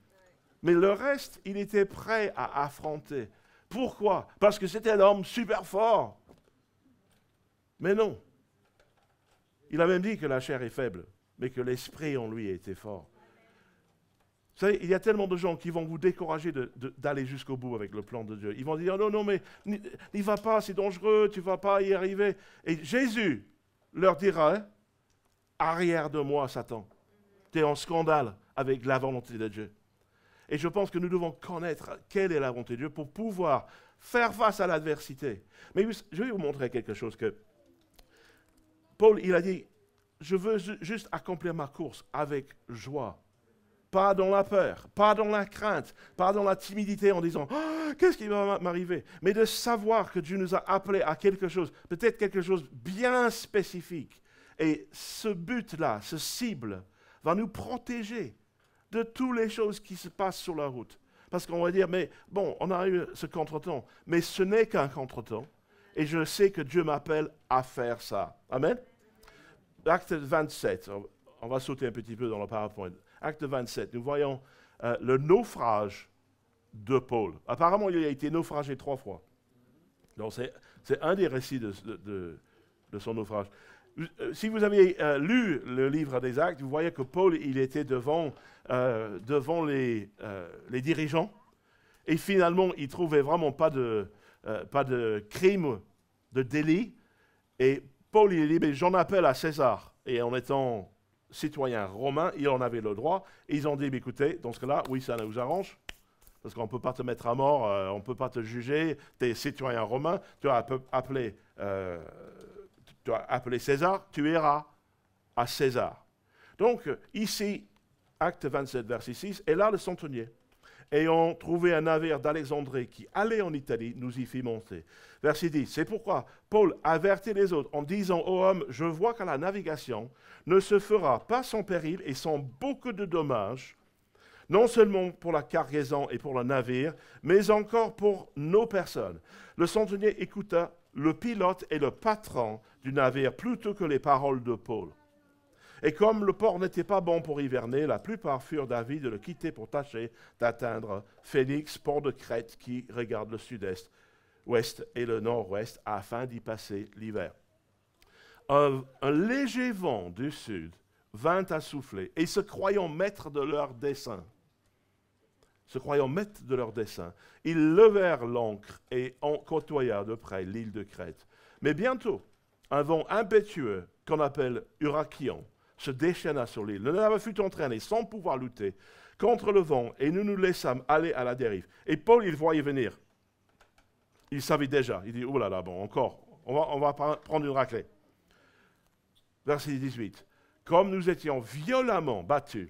Mais le reste, il était prêt à affronter. Pourquoi? Parce que c'était un homme super fort. Mais non. Il a même dit que la chair est faible, mais que l'esprit en lui était fort. Vous savez, il y a tellement de gens qui vont vous décourager d'aller jusqu'au bout avec le plan de Dieu. Ils vont dire, non, mais n'y va pas, c'est dangereux, tu ne vas pas y arriver. Et Jésus leur dira, arrière de moi, Satan. Tu es en scandale avec la volonté de Dieu. Et je pense que nous devons connaître quelle est la volonté de Dieu pour pouvoir faire face à l'adversité. Mais je vais vous montrer quelque chose que Paul, il a dit, je veux juste accomplir ma course avec joie. Pas dans la peur, pas dans la crainte, pas dans la timidité en disant oh, « Qu'est-ce qui va m'arriver ?» Mais de savoir que Dieu nous a appelés à quelque chose, peut-être quelque chose bien spécifique. Et ce but-là, ce cible, va nous protéger de toutes les choses qui se passent sur la route. Parce qu'on va dire « Mais bon, on a eu ce contretemps, mais ce n'est qu'un contretemps. Et je sais que Dieu m'appelle à faire ça. » Amen. Acte 27, on va sauter un petit peu dans le PowerPoint. Acte 27, nous voyons le naufrage de Paul. Apparemment, il a été naufragé 3 fois. Donc, c'est un des récits de son naufrage. Si vous avez lu le livre des Actes, vous voyez que Paul, il était devant les dirigeants. Et finalement, il ne trouvait vraiment pas de crime, de délit. Et Paul, il dit, mais j'en appelle à César. Et en étant citoyen romain, il en avait le droit. Et ils ont dit, écoutez, dans ce cas-là, oui, ça nous arrange. Parce qu'on ne peut pas te mettre à mort, on ne peut pas te juger. Tu es citoyen romain, tu as appelé César, tu iras à César. Donc, ici, acte 27, verset 6, et là, le centenier, ayant trouvé un navire d'Alexandrie qui allait en Italie, nous y fit monter. Verset 10, c'est pourquoi Paul avertit les autres en disant aux hommes, je vois que la navigation ne se fera pas sans péril et sans beaucoup de dommages, non seulement pour la cargaison et pour le navire, mais encore pour nos personnes. Le centenier écouta le pilote et le patron du navire plutôt que les paroles de Paul. Et comme le port n'était pas bon pour hiverner, la plupart furent d'avis de le quitter pour tâcher d'atteindre Phénix, port de Crète qui regarde le sud-est, ouest et le nord-ouest, afin d'y passer l'hiver. Un léger vent du sud vint à souffler, et se croyant maîtres de leur dessein, ils levèrent l'ancre et en côtoyèrent de près l'île de Crète. Mais bientôt, un vent impétueux, qu'on appelle Hurakion, se déchaîna sur l'île. Le navire fut entraîné sans pouvoir lutter contre le vent et nous nous laissâmes aller à la dérive. Et Paul, il voyait venir. Il savait déjà. Il dit, oh là là, bon, encore, on va prendre une raclée. Verset 18. Comme nous étions violemment battus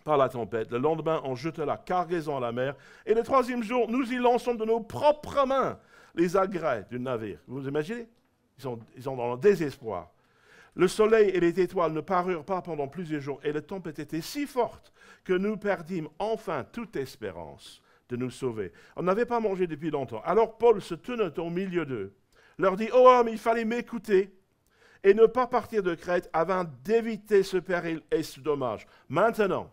par la tempête, le lendemain, on jeta la cargaison à la mer, et le troisième jour, nous y lançons de nos propres mains les agrès du navire. Vous imaginez? Ils sont dans le désespoir. Le soleil et les étoiles ne parurent pas pendant plusieurs jours, et la tempête était si forte que nous perdîmes enfin toute espérance de nous sauver. On n'avait pas mangé depuis longtemps. Alors Paul se tenait au milieu d'eux, leur dit, « Oh homme, il fallait m'écouter et ne pas partir de Crète avant d'éviter ce péril et ce dommage. Maintenant,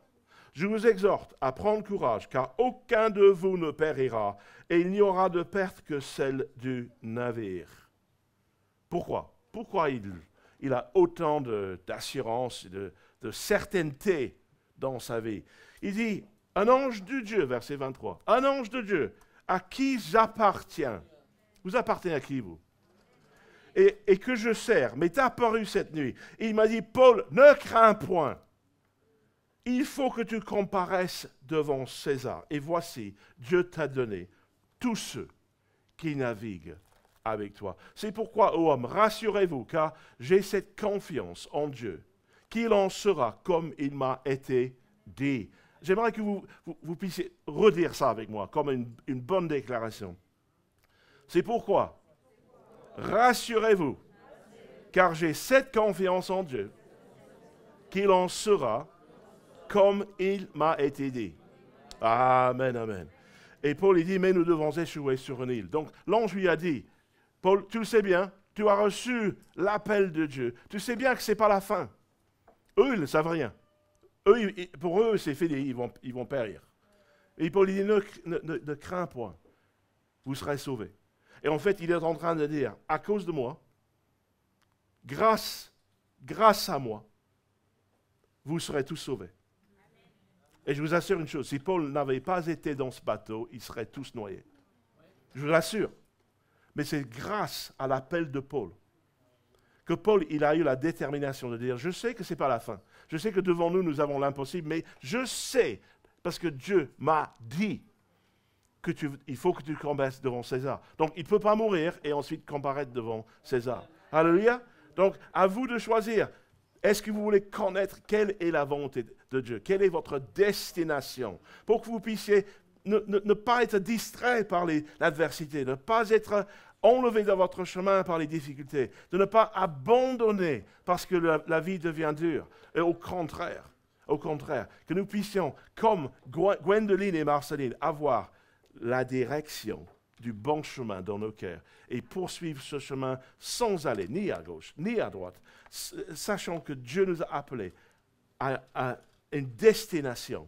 je vous exhorte à prendre courage, car aucun de vous ne périra, et il n'y aura de perte que celle du navire. » Pourquoi? Pourquoi il a autant d'assurance, de certaineté dans sa vie? Il dit, un ange de Dieu, verset 23, un ange de Dieu, à qui j'appartiens. Vous appartenez à qui, vous? Et que je sers, m'est apparu cette nuit. Et il m'a dit, Paul, ne crains point. Il faut que tu comparaisses devant César. Et voici, Dieu t'a donné tous ceux qui naviguent avec toi. C'est pourquoi, ô homme, rassurez-vous, car j'ai cette confiance en Dieu, qu'il en sera comme il m'a été dit. J'aimerais que vous puissiez redire ça avec moi, comme une bonne déclaration. C'est pourquoi, rassurez-vous, car j'ai cette confiance en Dieu, qu'il en sera comme il m'a été dit. Amen, amen. Et Paul, il dit, mais nous devons échouer sur une île. Donc, l'ange lui a dit, Paul, tu le sais bien, tu as reçu l'appel de Dieu. Tu sais bien que ce n'est pas la fin. Eux, ils ne savent rien. Pour eux, c'est fini, ils vont périr. Et Paul dit, ne crains point, vous serez sauvés. Et en fait, il est en train de dire, à cause de moi, grâce à moi, vous serez tous sauvés. Et je vous assure une chose, si Paul n'avait pas été dans ce bateau, ils seraient tous noyés. Je vous l'assure. Mais c'est grâce à l'appel de Paul que Paul, il a eu la détermination de dire, je sais que ce n'est pas la fin. Je sais que devant nous, nous avons l'impossible, mais je sais, parce que Dieu m'a dit qu'il faut que tu comparaisses devant César. Donc, il ne peut pas mourir et ensuite comparaître devant César. Alléluia. Donc, à vous de choisir. Est-ce que vous voulez connaître quelle est la volonté de Dieu? Quelle est votre destination? Pour que vous puissiez ne pas être distrait par l'adversité, ne pas être enlevé dans votre chemin par les difficultés, de ne pas abandonner parce que la vie devient dure. Et au contraire, que nous puissions, comme Gwendoline et Marceline, avoir la direction du bon chemin dans nos cœurs et poursuivre ce chemin sans aller ni à gauche ni à droite, sachant que Dieu nous a appelés à une destination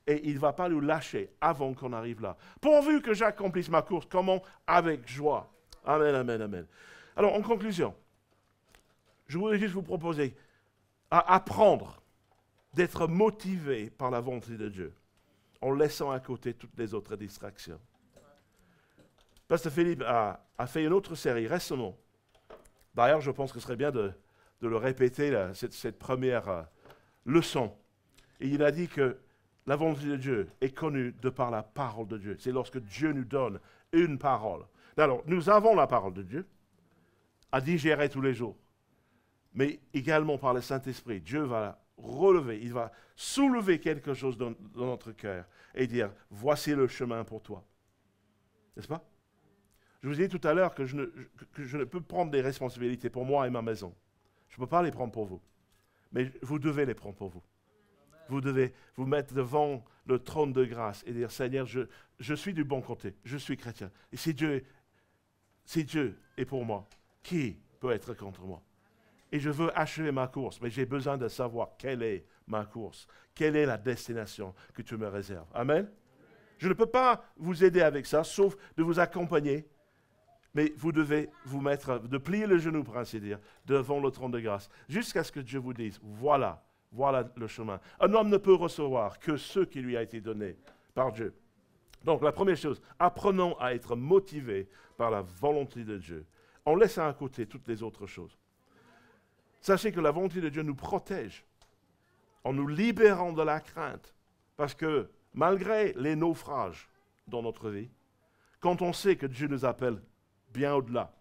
et il ne va pas nous lâcher avant qu'on arrive là. Pourvu que j'accomplisse ma course, comment? Avec joie. Amen, amen, amen. Alors, en conclusion, je voudrais juste vous proposer à apprendre d'être motivé par la volonté de Dieu en laissant à côté toutes les autres distractions. Pasteur Philippe a fait une autre série récemment. D'ailleurs, je pense que ce serait bien de le répéter, là, cette première leçon. Et il a dit que la volonté de Dieu est connue de par la parole de Dieu. C'est lorsque Dieu nous donne une parole. Alors, nous avons la parole de Dieu à digérer tous les jours. Mais également par le Saint-Esprit, Dieu va relever, il va soulever quelque chose dans notre cœur et dire, voici le chemin pour toi. N'est-ce pas? Je vous ai dit tout à l'heure que je ne peux prendre des responsabilités pour moi et ma maison. Je ne peux pas les prendre pour vous. Mais vous devez les prendre pour vous. Vous devez vous mettre devant le trône de grâce et dire, Seigneur, je suis du bon côté, je suis chrétien. Et si Dieu est pour moi, qui peut être contre moi? Et je veux achever ma course, mais j'ai besoin de savoir quelle est ma course, quelle est la destination que tu me réserves. Amen? Je ne peux pas vous aider avec ça, sauf de vous accompagner. Mais vous devez vous mettre, de plier le genou, pour ainsi dire, devant le trône de grâce, jusqu'à ce que Dieu vous dise, voilà le chemin. Un homme ne peut recevoir que ce qui lui a été donné par Dieu. Donc, la première chose, apprenons à être motivés par la volonté de Dieu, en laissant à côté toutes les autres choses. Sachez que la volonté de Dieu nous protège en nous libérant de la crainte. Parce que malgré les naufrages dans notre vie, quand on sait que Dieu nous appelle bien au-delà,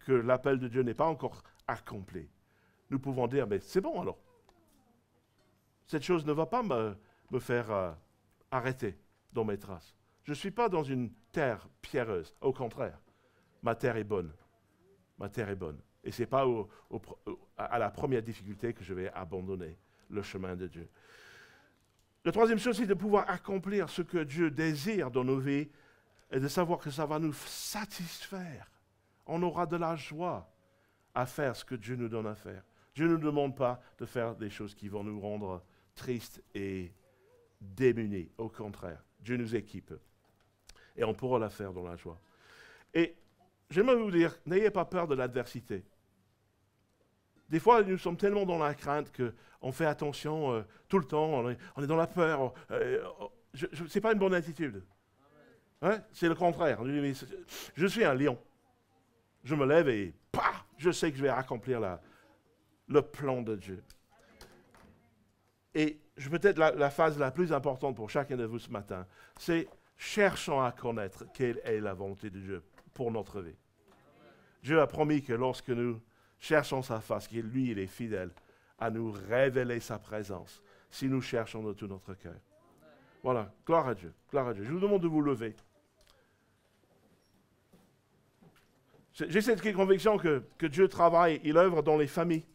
que l'appel de Dieu n'est pas encore accompli, nous pouvons dire, mais c'est bon alors. Cette chose ne va pas me faire arrêter dans mes traces. Je ne suis pas dans une terre pierreuse. Au contraire, ma terre est bonne. Ma terre est bonne. Et ce n'est pas à la première difficulté que je vais abandonner le chemin de Dieu. La troisième chose, c'est de pouvoir accomplir ce que Dieu désire dans nos vies et de savoir que ça va nous satisfaire. On aura de la joie à faire ce que Dieu nous donne à faire. Dieu ne nous demande pas de faire des choses qui vont nous rendre tristes et démunis. Au contraire, Dieu nous équipe. Et on pourra la faire dans la joie. Et j'aimerais vous dire, n'ayez pas peur de l'adversité. Des fois, nous sommes tellement dans la crainte qu'on fait attention tout le temps, on est dans la peur. Ce n'est pas une bonne attitude. Hein? C'est le contraire. Je suis un lion. Je me lève et je sais que je vais accomplir le plan de Dieu. Et peut-être la phase la plus importante pour chacun de vous ce matin, c'est cherchons à connaître quelle est la volonté de Dieu pour notre vie. Dieu a promis que lorsque nous cherchons sa face, qu'il lui, il est fidèle à nous révéler sa présence, si nous cherchons de tout notre cœur. Voilà, gloire à Dieu, gloire à Dieu. Je vous demande de vous lever. J'ai cette conviction que Dieu travaille, il œuvre dans les familles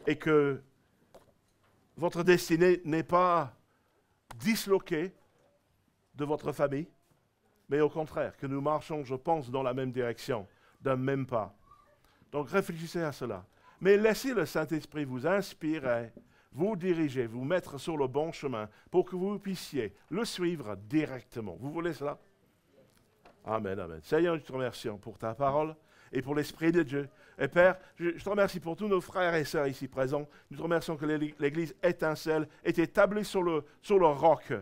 et que votre destinée n'est pas disloquée de votre famille, mais au contraire, que nous marchons, je pense, dans la même direction, d'un même pas. Donc réfléchissez à cela. Mais laissez le Saint-Esprit vous inspirer, vous diriger, vous mettre sur le bon chemin pour que vous puissiez le suivre directement. Vous voulez cela? Amen, amen. Seigneur, nous te remercions pour ta parole et pour l'Esprit de Dieu. Et Père, je te remercie pour tous nos frères et sœurs ici présents. Nous te remercions que l'Église étincelle est établie sur le roc.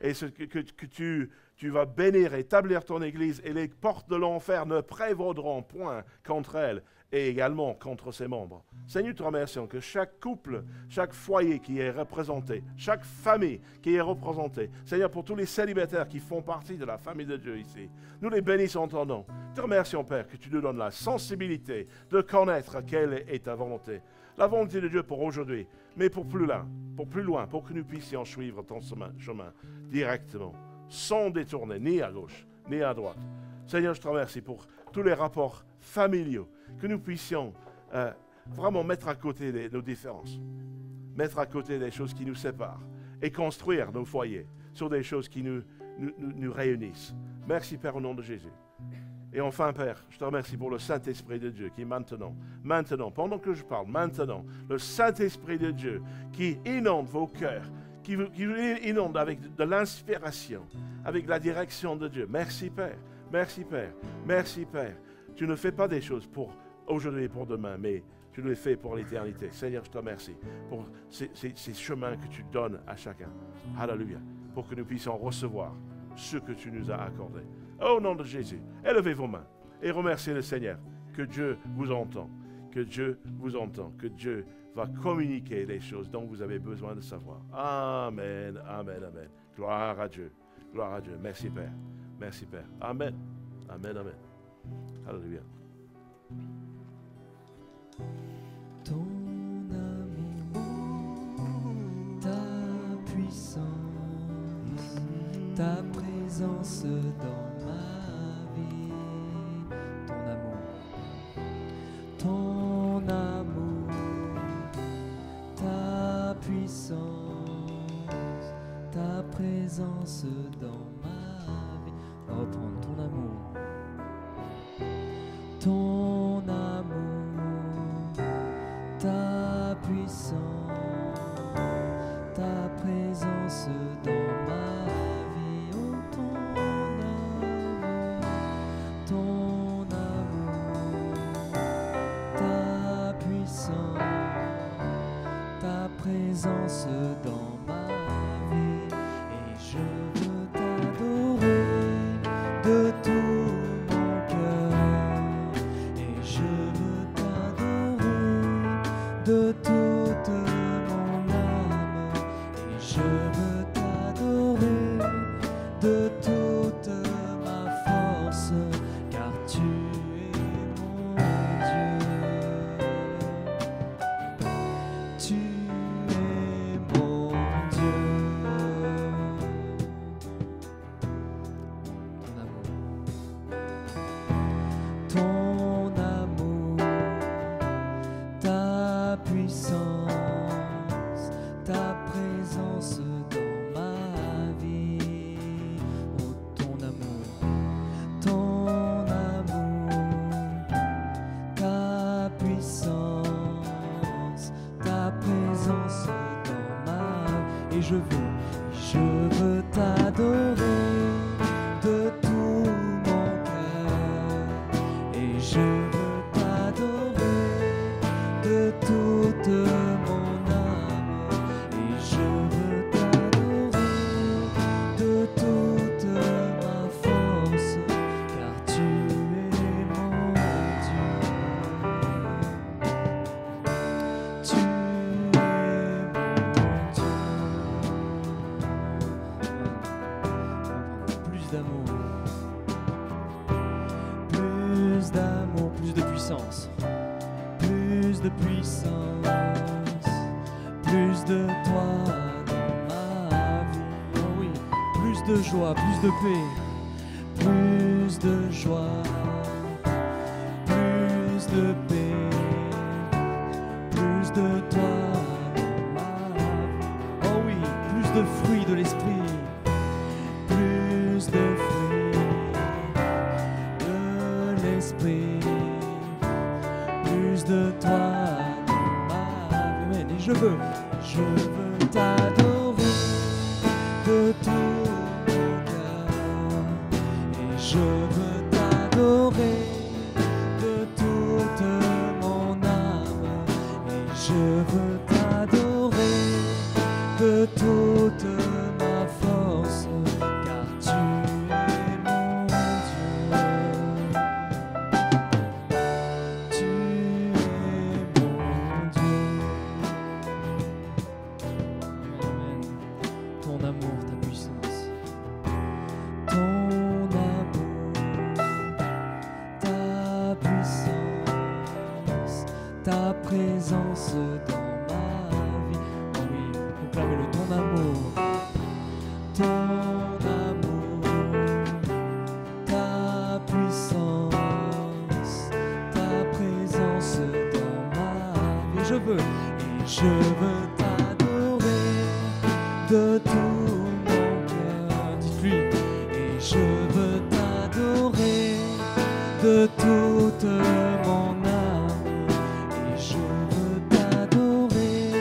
Et que tu vas bénir et établir ton Église et les portes de l'enfer ne prévaudront point contre elle et également contre ses membres. Seigneur, nous te remercions que chaque couple, chaque foyer qui est représenté, chaque famille qui est représentée, Seigneur, pour tous les célibataires qui font partie de la famille de Dieu ici, nous les bénissons en ton nom. Nous te remercions, Père, que tu nous donnes la sensibilité de connaître quelle est ta volonté. La volonté de Dieu pour aujourd'hui, mais pour plus loin, pour que nous puissions suivre ton chemin directement, sans détourner ni à gauche, ni à droite. Seigneur, je te remercie pour tous les rapports familiaux, que nous puissions vraiment mettre à côté nos différences, mettre à côté des choses qui nous séparent et construire nos foyers sur des choses qui nous réunissent. Merci, Père, au nom de Jésus. Et enfin, Père, je te remercie pour le Saint-Esprit de Dieu qui maintenant, pendant que je parle, maintenant, le Saint-Esprit de Dieu qui inonde vos cœurs, qui vous inonde avec de l'inspiration, avec la direction de Dieu. Merci, Père. Merci, Père. Merci, Père. Tu ne fais pas des choses pour aujourd'hui et pour demain, mais tu les fais pour l'éternité. Seigneur, je te remercie pour ces chemins que tu donnes à chacun. Alléluia. Pour que nous puissions recevoir ce que tu nous as accordé. Au nom de Jésus, élevez vos mains et remerciez le Seigneur. Que Dieu vous entend. Que Dieu vous entend. Que Dieu va communiquer les choses dont vous avez besoin de savoir. Amen, amen, amen. Gloire à Dieu. Gloire à Dieu. Merci, Père. Merci, Père. Amen. Amen, amen. Alléluia. Ton amour, ta puissance, ta présence dans ma vie. Ton amour, ta puissance, ta présence dans ma vie. On va reprendre ton amour. Ton amour, ta puissance, ta présence dans ma vie. Oh, ton amour, ta puissance, ta présence dans ma vie. Et je veux t'adorer de tout mon cœur. Et je veux t'adorer de toute mon âme. je veux t'adorer de tout mon cœur. Et je veux t'adorer de toute mon âme. Et je veux t'adorer de toute ma force, car tu es mon Dieu. Tu es mon Dieu. Plus d'amour, plus de puissance, plus de puissance, plus de toi dans ma vie. Oh oui, plus de joie, plus de paix, plus de joie, plus de paix, plus de toi dans ma vie. Oh oui, plus de fruits de l'esprit, plus de fruits de l'esprit, plus de toi dans ma vie. Amen. Et je veux t'adorer de tout mon cœur. Et je veux t'adorer de toute mon âme. Et je veux t'adorer de toute ma force, car tu es mon Dieu. Tu es mon Dieu. Amen. Ton amour, ta puissance. Ton amour, ta puissance, ta présence dans ma vie. Oh oui, proclame-le, ton amour, ta puissance, ta présence dans ma vie. Je veux t'adorer de tout mon cœur. Dites-lui. Et je veux t'adorer de toute mon âme. Et je veux t'adorer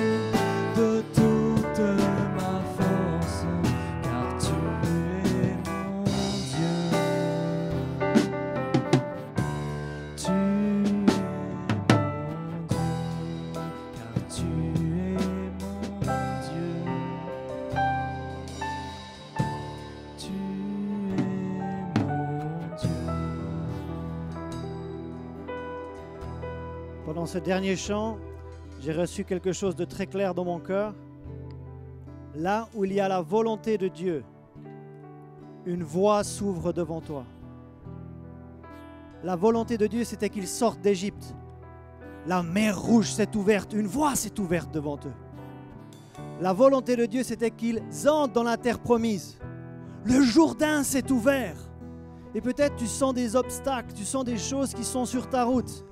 de toute ma force, car tu es mon Dieu. Tu es mon Dieu, car tu es mon Dieu. Tu es mon Dieu. Pendant ce dernier chant, j'ai reçu quelque chose de très clair dans mon cœur. Là où il y a la volonté de Dieu, une voie s'ouvre devant toi. La volonté de Dieu, c'était qu'ils sortent d'Égypte. La mer Rouge s'est ouverte, une voie s'est ouverte devant eux. La volonté de Dieu, c'était qu'ils entrent dans la terre promise. Le Jourdain s'est ouvert. Et peut-être tu sens des obstacles, tu sens des choses qui sont sur ta route.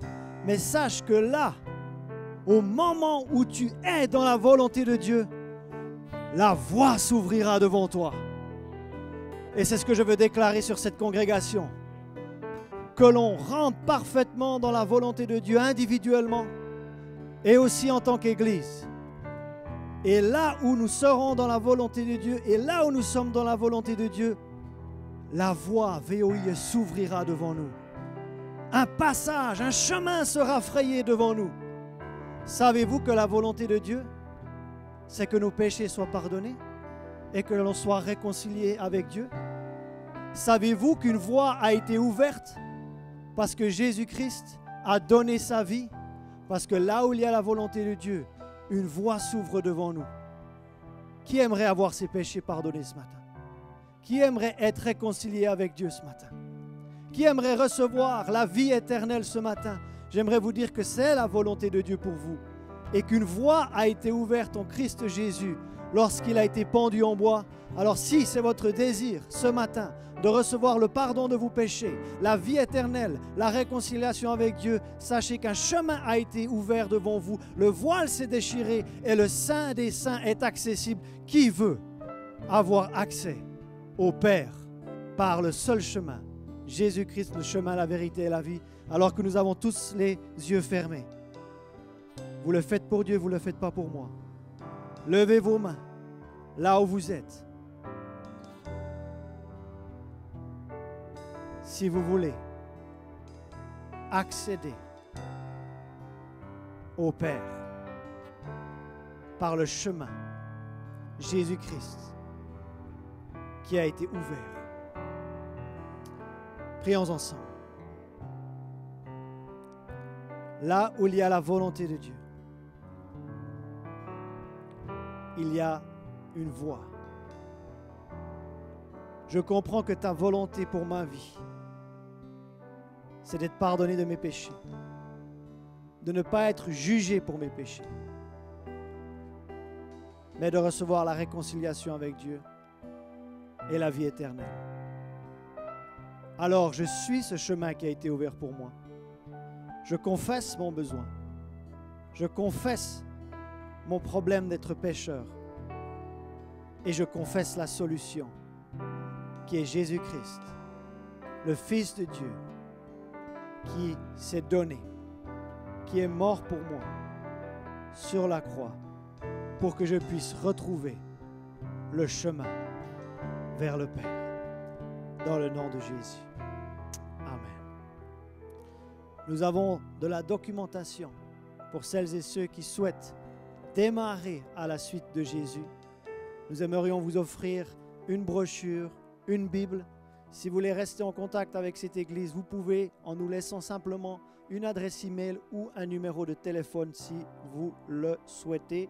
Mais sache que là, au moment où tu es dans la volonté de Dieu, la voie s'ouvrira devant toi. Et c'est ce que je veux déclarer sur cette congrégation. Que l'on rentre parfaitement dans la volonté de Dieu individuellement et aussi en tant qu'Église. Et là où nous serons dans la volonté de Dieu et là où nous sommes dans la volonté de Dieu, la voie VOI s'ouvrira devant nous. Un passage, un chemin sera frayé devant nous. Savez-vous que la volonté de Dieu, c'est que nos péchés soient pardonnés et que l'on soit réconcilié avec Dieu? Savez-vous qu'une voie a été ouverte parce que Jésus-Christ a donné sa vie? Parce que là où il y a la volonté de Dieu, une voie s'ouvre devant nous. Qui aimerait avoir ses péchés pardonnés ce matin? Qui aimerait être réconcilié avec Dieu ce matin? Qui aimerait recevoir la vie éternelle ce matin? J'aimerais vous dire que c'est la volonté de Dieu pour vous et qu'une voie a été ouverte en Christ Jésus lorsqu'il a été pendu en bois. Alors si c'est votre désir ce matin de recevoir le pardon de vos péchés, la vie éternelle, la réconciliation avec Dieu, sachez qu'un chemin a été ouvert devant vous, le voile s'est déchiré et le Saint des Saints est accessible. Qui veut avoir accès au Père par le seul chemin, Jésus-Christ, le chemin, la vérité et la vie, alors que nous avons tous les yeux fermés? Vous le faites pour Dieu, vous ne le faites pas pour moi. Levez vos mains. là où vous êtes. Si vous voulez accéder au Père par le chemin Jésus-Christ qui a été ouvert. Prions ensemble. Là où il y a la volonté de Dieu, il y a une voie. Je comprends que ta volonté pour ma vie, c'est d'être pardonné de mes péchés, de ne pas être jugé pour mes péchés, mais de recevoir la réconciliation avec Dieu et la vie éternelle. Alors je suis ce chemin qui a été ouvert pour moi. Je confesse mon besoin. Je confesse mon problème d'être pécheur. Et je confesse la solution qui est Jésus-Christ, le Fils de Dieu, qui s'est donné, qui est mort pour moi sur la croix pour que je puisse retrouver le chemin vers le Père. Dans le nom de Jésus. Amen. Nous avons de la documentation pour celles et ceux qui souhaitent démarrer à la suite de Jésus. Nous aimerions vous offrir une brochure, une Bible. Si vous voulez rester en contact avec cette église, vous pouvez en nous laissant simplement une adresse email ou un numéro de téléphone si vous le souhaitez.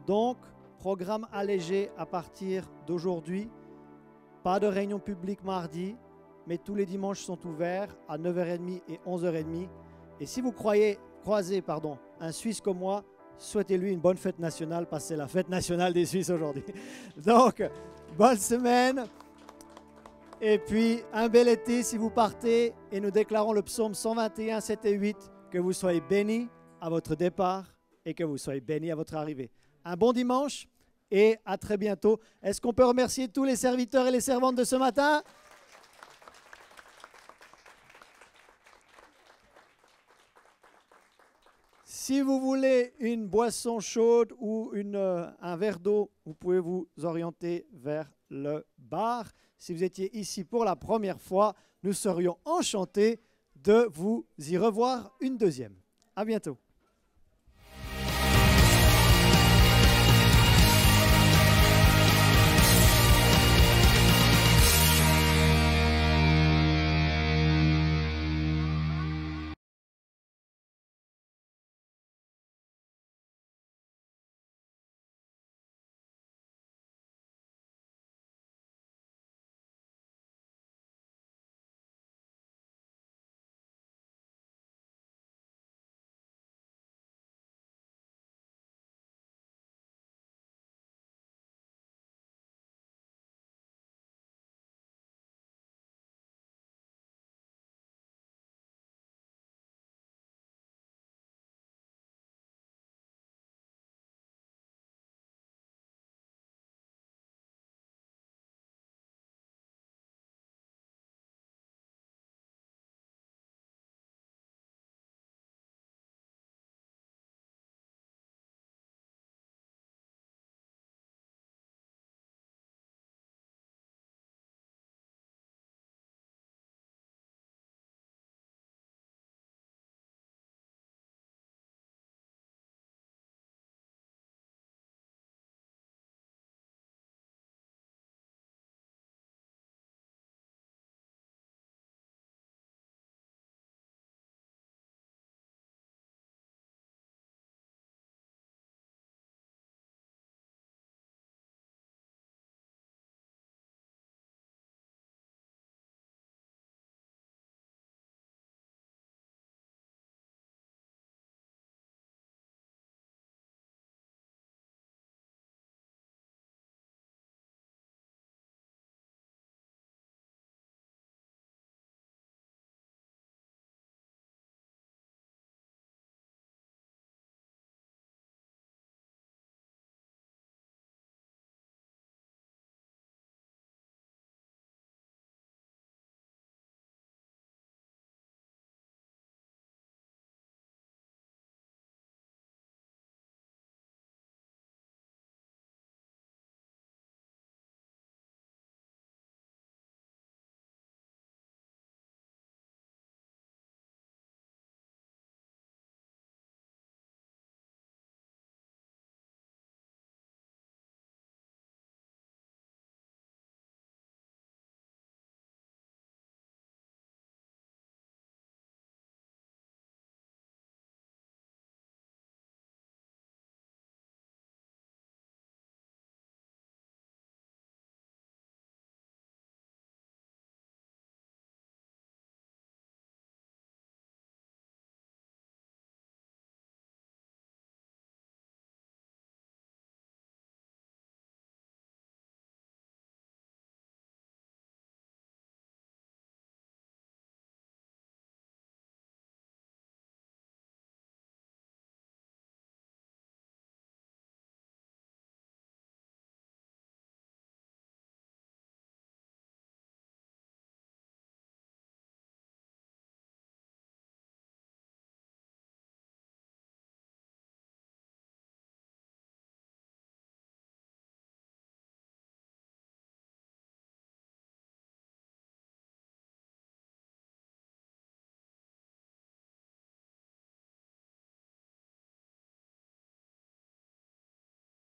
Donc, programme allégé à partir d'aujourd'hui. Pas de réunion publique mardi, mais tous les dimanches sont ouverts à 9h30 et 11h30. Et si vous croisez un Suisse comme moi, souhaitez-lui une bonne fête nationale, parce que c'est la fête nationale des Suisses aujourd'hui. Donc, bonne semaine. Et puis, un bel été si vous partez. Et nous déclarons le psaume 121, 7 et 8, que vous soyez bénis à votre départ et que vous soyez bénis à votre arrivée. Un bon dimanche et à très bientôt. Est-ce qu'on peut remercier tous les serviteurs et les servantes de ce matin? Si vous voulez une boisson chaude ou un verre d'eau, vous pouvez vous orienter vers le bar. Si vous étiez ici pour la première fois, nous serions enchantés de vous y revoir une deuxième. À bientôt.